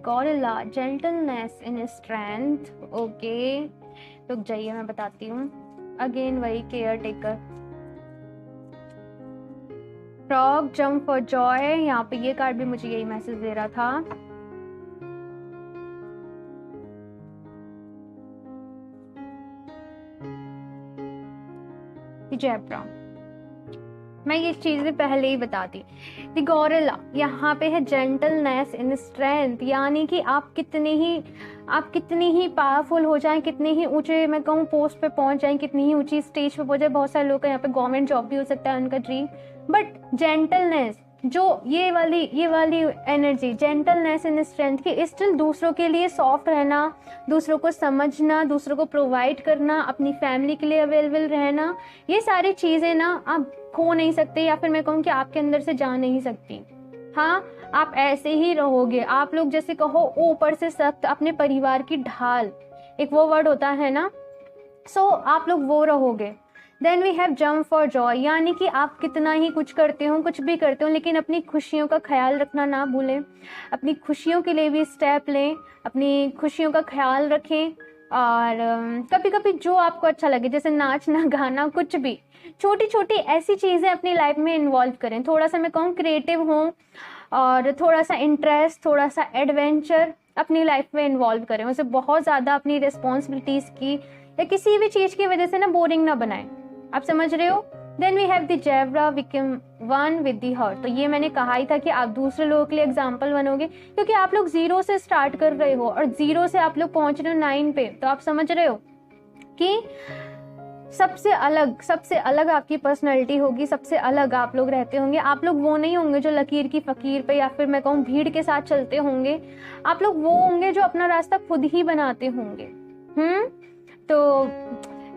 gorilla, gentleness in strength. Okay, रुक जाइए मैं बताती हूँ। अगेन वही care taker, frog, jump for joy. यहाँ पे ये कार्ड भी मुझे यही मैसेज दे रहा था। जैब्रा, मैं ये चीजें पहले ही बता दी। द गॉरिल्ला यहाँ पे है जेंटलनेस इन स्ट्रेंथ, यानी कि आप कितनी ही पावरफुल हो जाएं, कितने ही ऊंचे मैं कहूँ पोस्ट पे पहुंच जाएं, कितनी ही ऊंची स्टेज पे पहुंच जाए। बहुत सारे लोग का यहाँ पे गवर्नमेंट जॉब भी हो सकता है उनका ड्रीम, बट जेंटलनेस, जो ये वाली एनर्जी, जेंटलनेस इन स्ट्रेंथ की, स्टिल दूसरों के लिए सॉफ्ट रहना, दूसरों को समझना, दूसरों को प्रोवाइड करना, अपनी फैमिली के लिए अवेलेबल रहना, ये सारी चीजें ना आप खो नहीं सकते, या फिर मैं कहूँ कि आपके अंदर से जा नहीं सकती। हाँ, आप ऐसे ही रहोगे। आप लोग जैसे कहो ऊपर से सख्त, अपने परिवार की ढाल, एक वो वर्ड होता है ना, सो आप लोग वो रहोगे। Then we have jump for joy, यानी कि आप कितना ही कुछ करते हो, कुछ भी करते हो, लेकिन अपनी खुशियों का ख्याल रखना ना भूलें। अपनी खुशियों के लिए भी स्टेप लें, अपनी खुशियों का ख्याल रखें। और कभी कभी जो आपको अच्छा लगे, जैसे नाचना, गाना, कुछ भी छोटी छोटी ऐसी चीज़ें अपनी लाइफ में इन्वॉल्व करें। थोड़ा सा मैं कहूँ क्रिएटिव हों, और थोड़ा सा इंटरेस्ट, थोड़ा सा एडवेंचर अपनी लाइफ में इन्वॉल्व करें। उसे बहुत ज़्यादा अपनी रिस्पॉन्सिबिलिटीज़ की या किसी भी चीज़ की वजह से ना बोरिंग ना बनाएं। आप समझ रहे हो? Then we have the zebra, become one with the heart. तो ये मैंने कहा ही था कि आप दूसरे लोगों के लिए एग्जाम्पल बनोगे, क्योंकि आप लोग 0 से स्टार्ट कर रहे हो और 0 से आप लोग पहुंच रहे हो 9 पे। तो आप समझ रहे हो कि सबसे अलग आपकी पर्सनैलिटी होगी, सबसे अलग आप लोग रहते होंगे। आप लोग वो नहीं होंगे जो लकीर की फकीर पे या फिर मैं कहूँ भीड़ के साथ चलते होंगे। आप लोग वो होंगे जो अपना रास्ता खुद ही बनाते होंगे। तो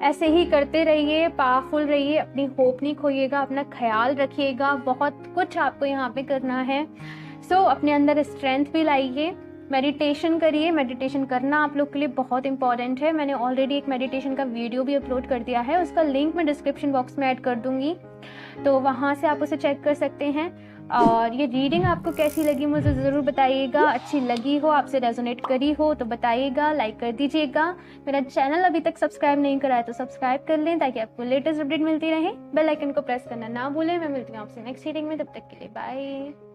ऐसे ही करते रहिए, पावरफुल रहिए, अपनी होप नहीं खोइएगा, अपना ख्याल रखिएगा। बहुत कुछ आपको यहाँ पे करना है। अपने अंदर स्ट्रेंथ भी लाइए, मेडिटेशन करिए। मेडिटेशन करना आप लोग के लिए बहुत इंपॉर्टेंट है। मैंने ऑलरेडी एक मेडिटेशन का वीडियो भी अपलोड कर दिया है, उसका लिंक मैं डिस्क्रिप्शन बॉक्स में ऐड कर दूंगी, तो वहाँ से आप उसे चेक कर सकते हैं। और ये रीडिंग आपको कैसी लगी मुझे ज़रूर बताइएगा। अच्छी लगी हो, आपसे रेजोनेट करी हो तो बताइएगा, लाइक कर दीजिएगा। मेरा चैनल अभी तक सब्सक्राइब नहीं करा है तो सब्सक्राइब कर लें ताकि आपको लेटेस्ट अपडेट मिलती रहे। बेल आइकन को प्रेस करना ना भूलें। मैं मिलती हूँ आपसे नेक्स्ट रीडिंग में, तब तक के लिए बाय।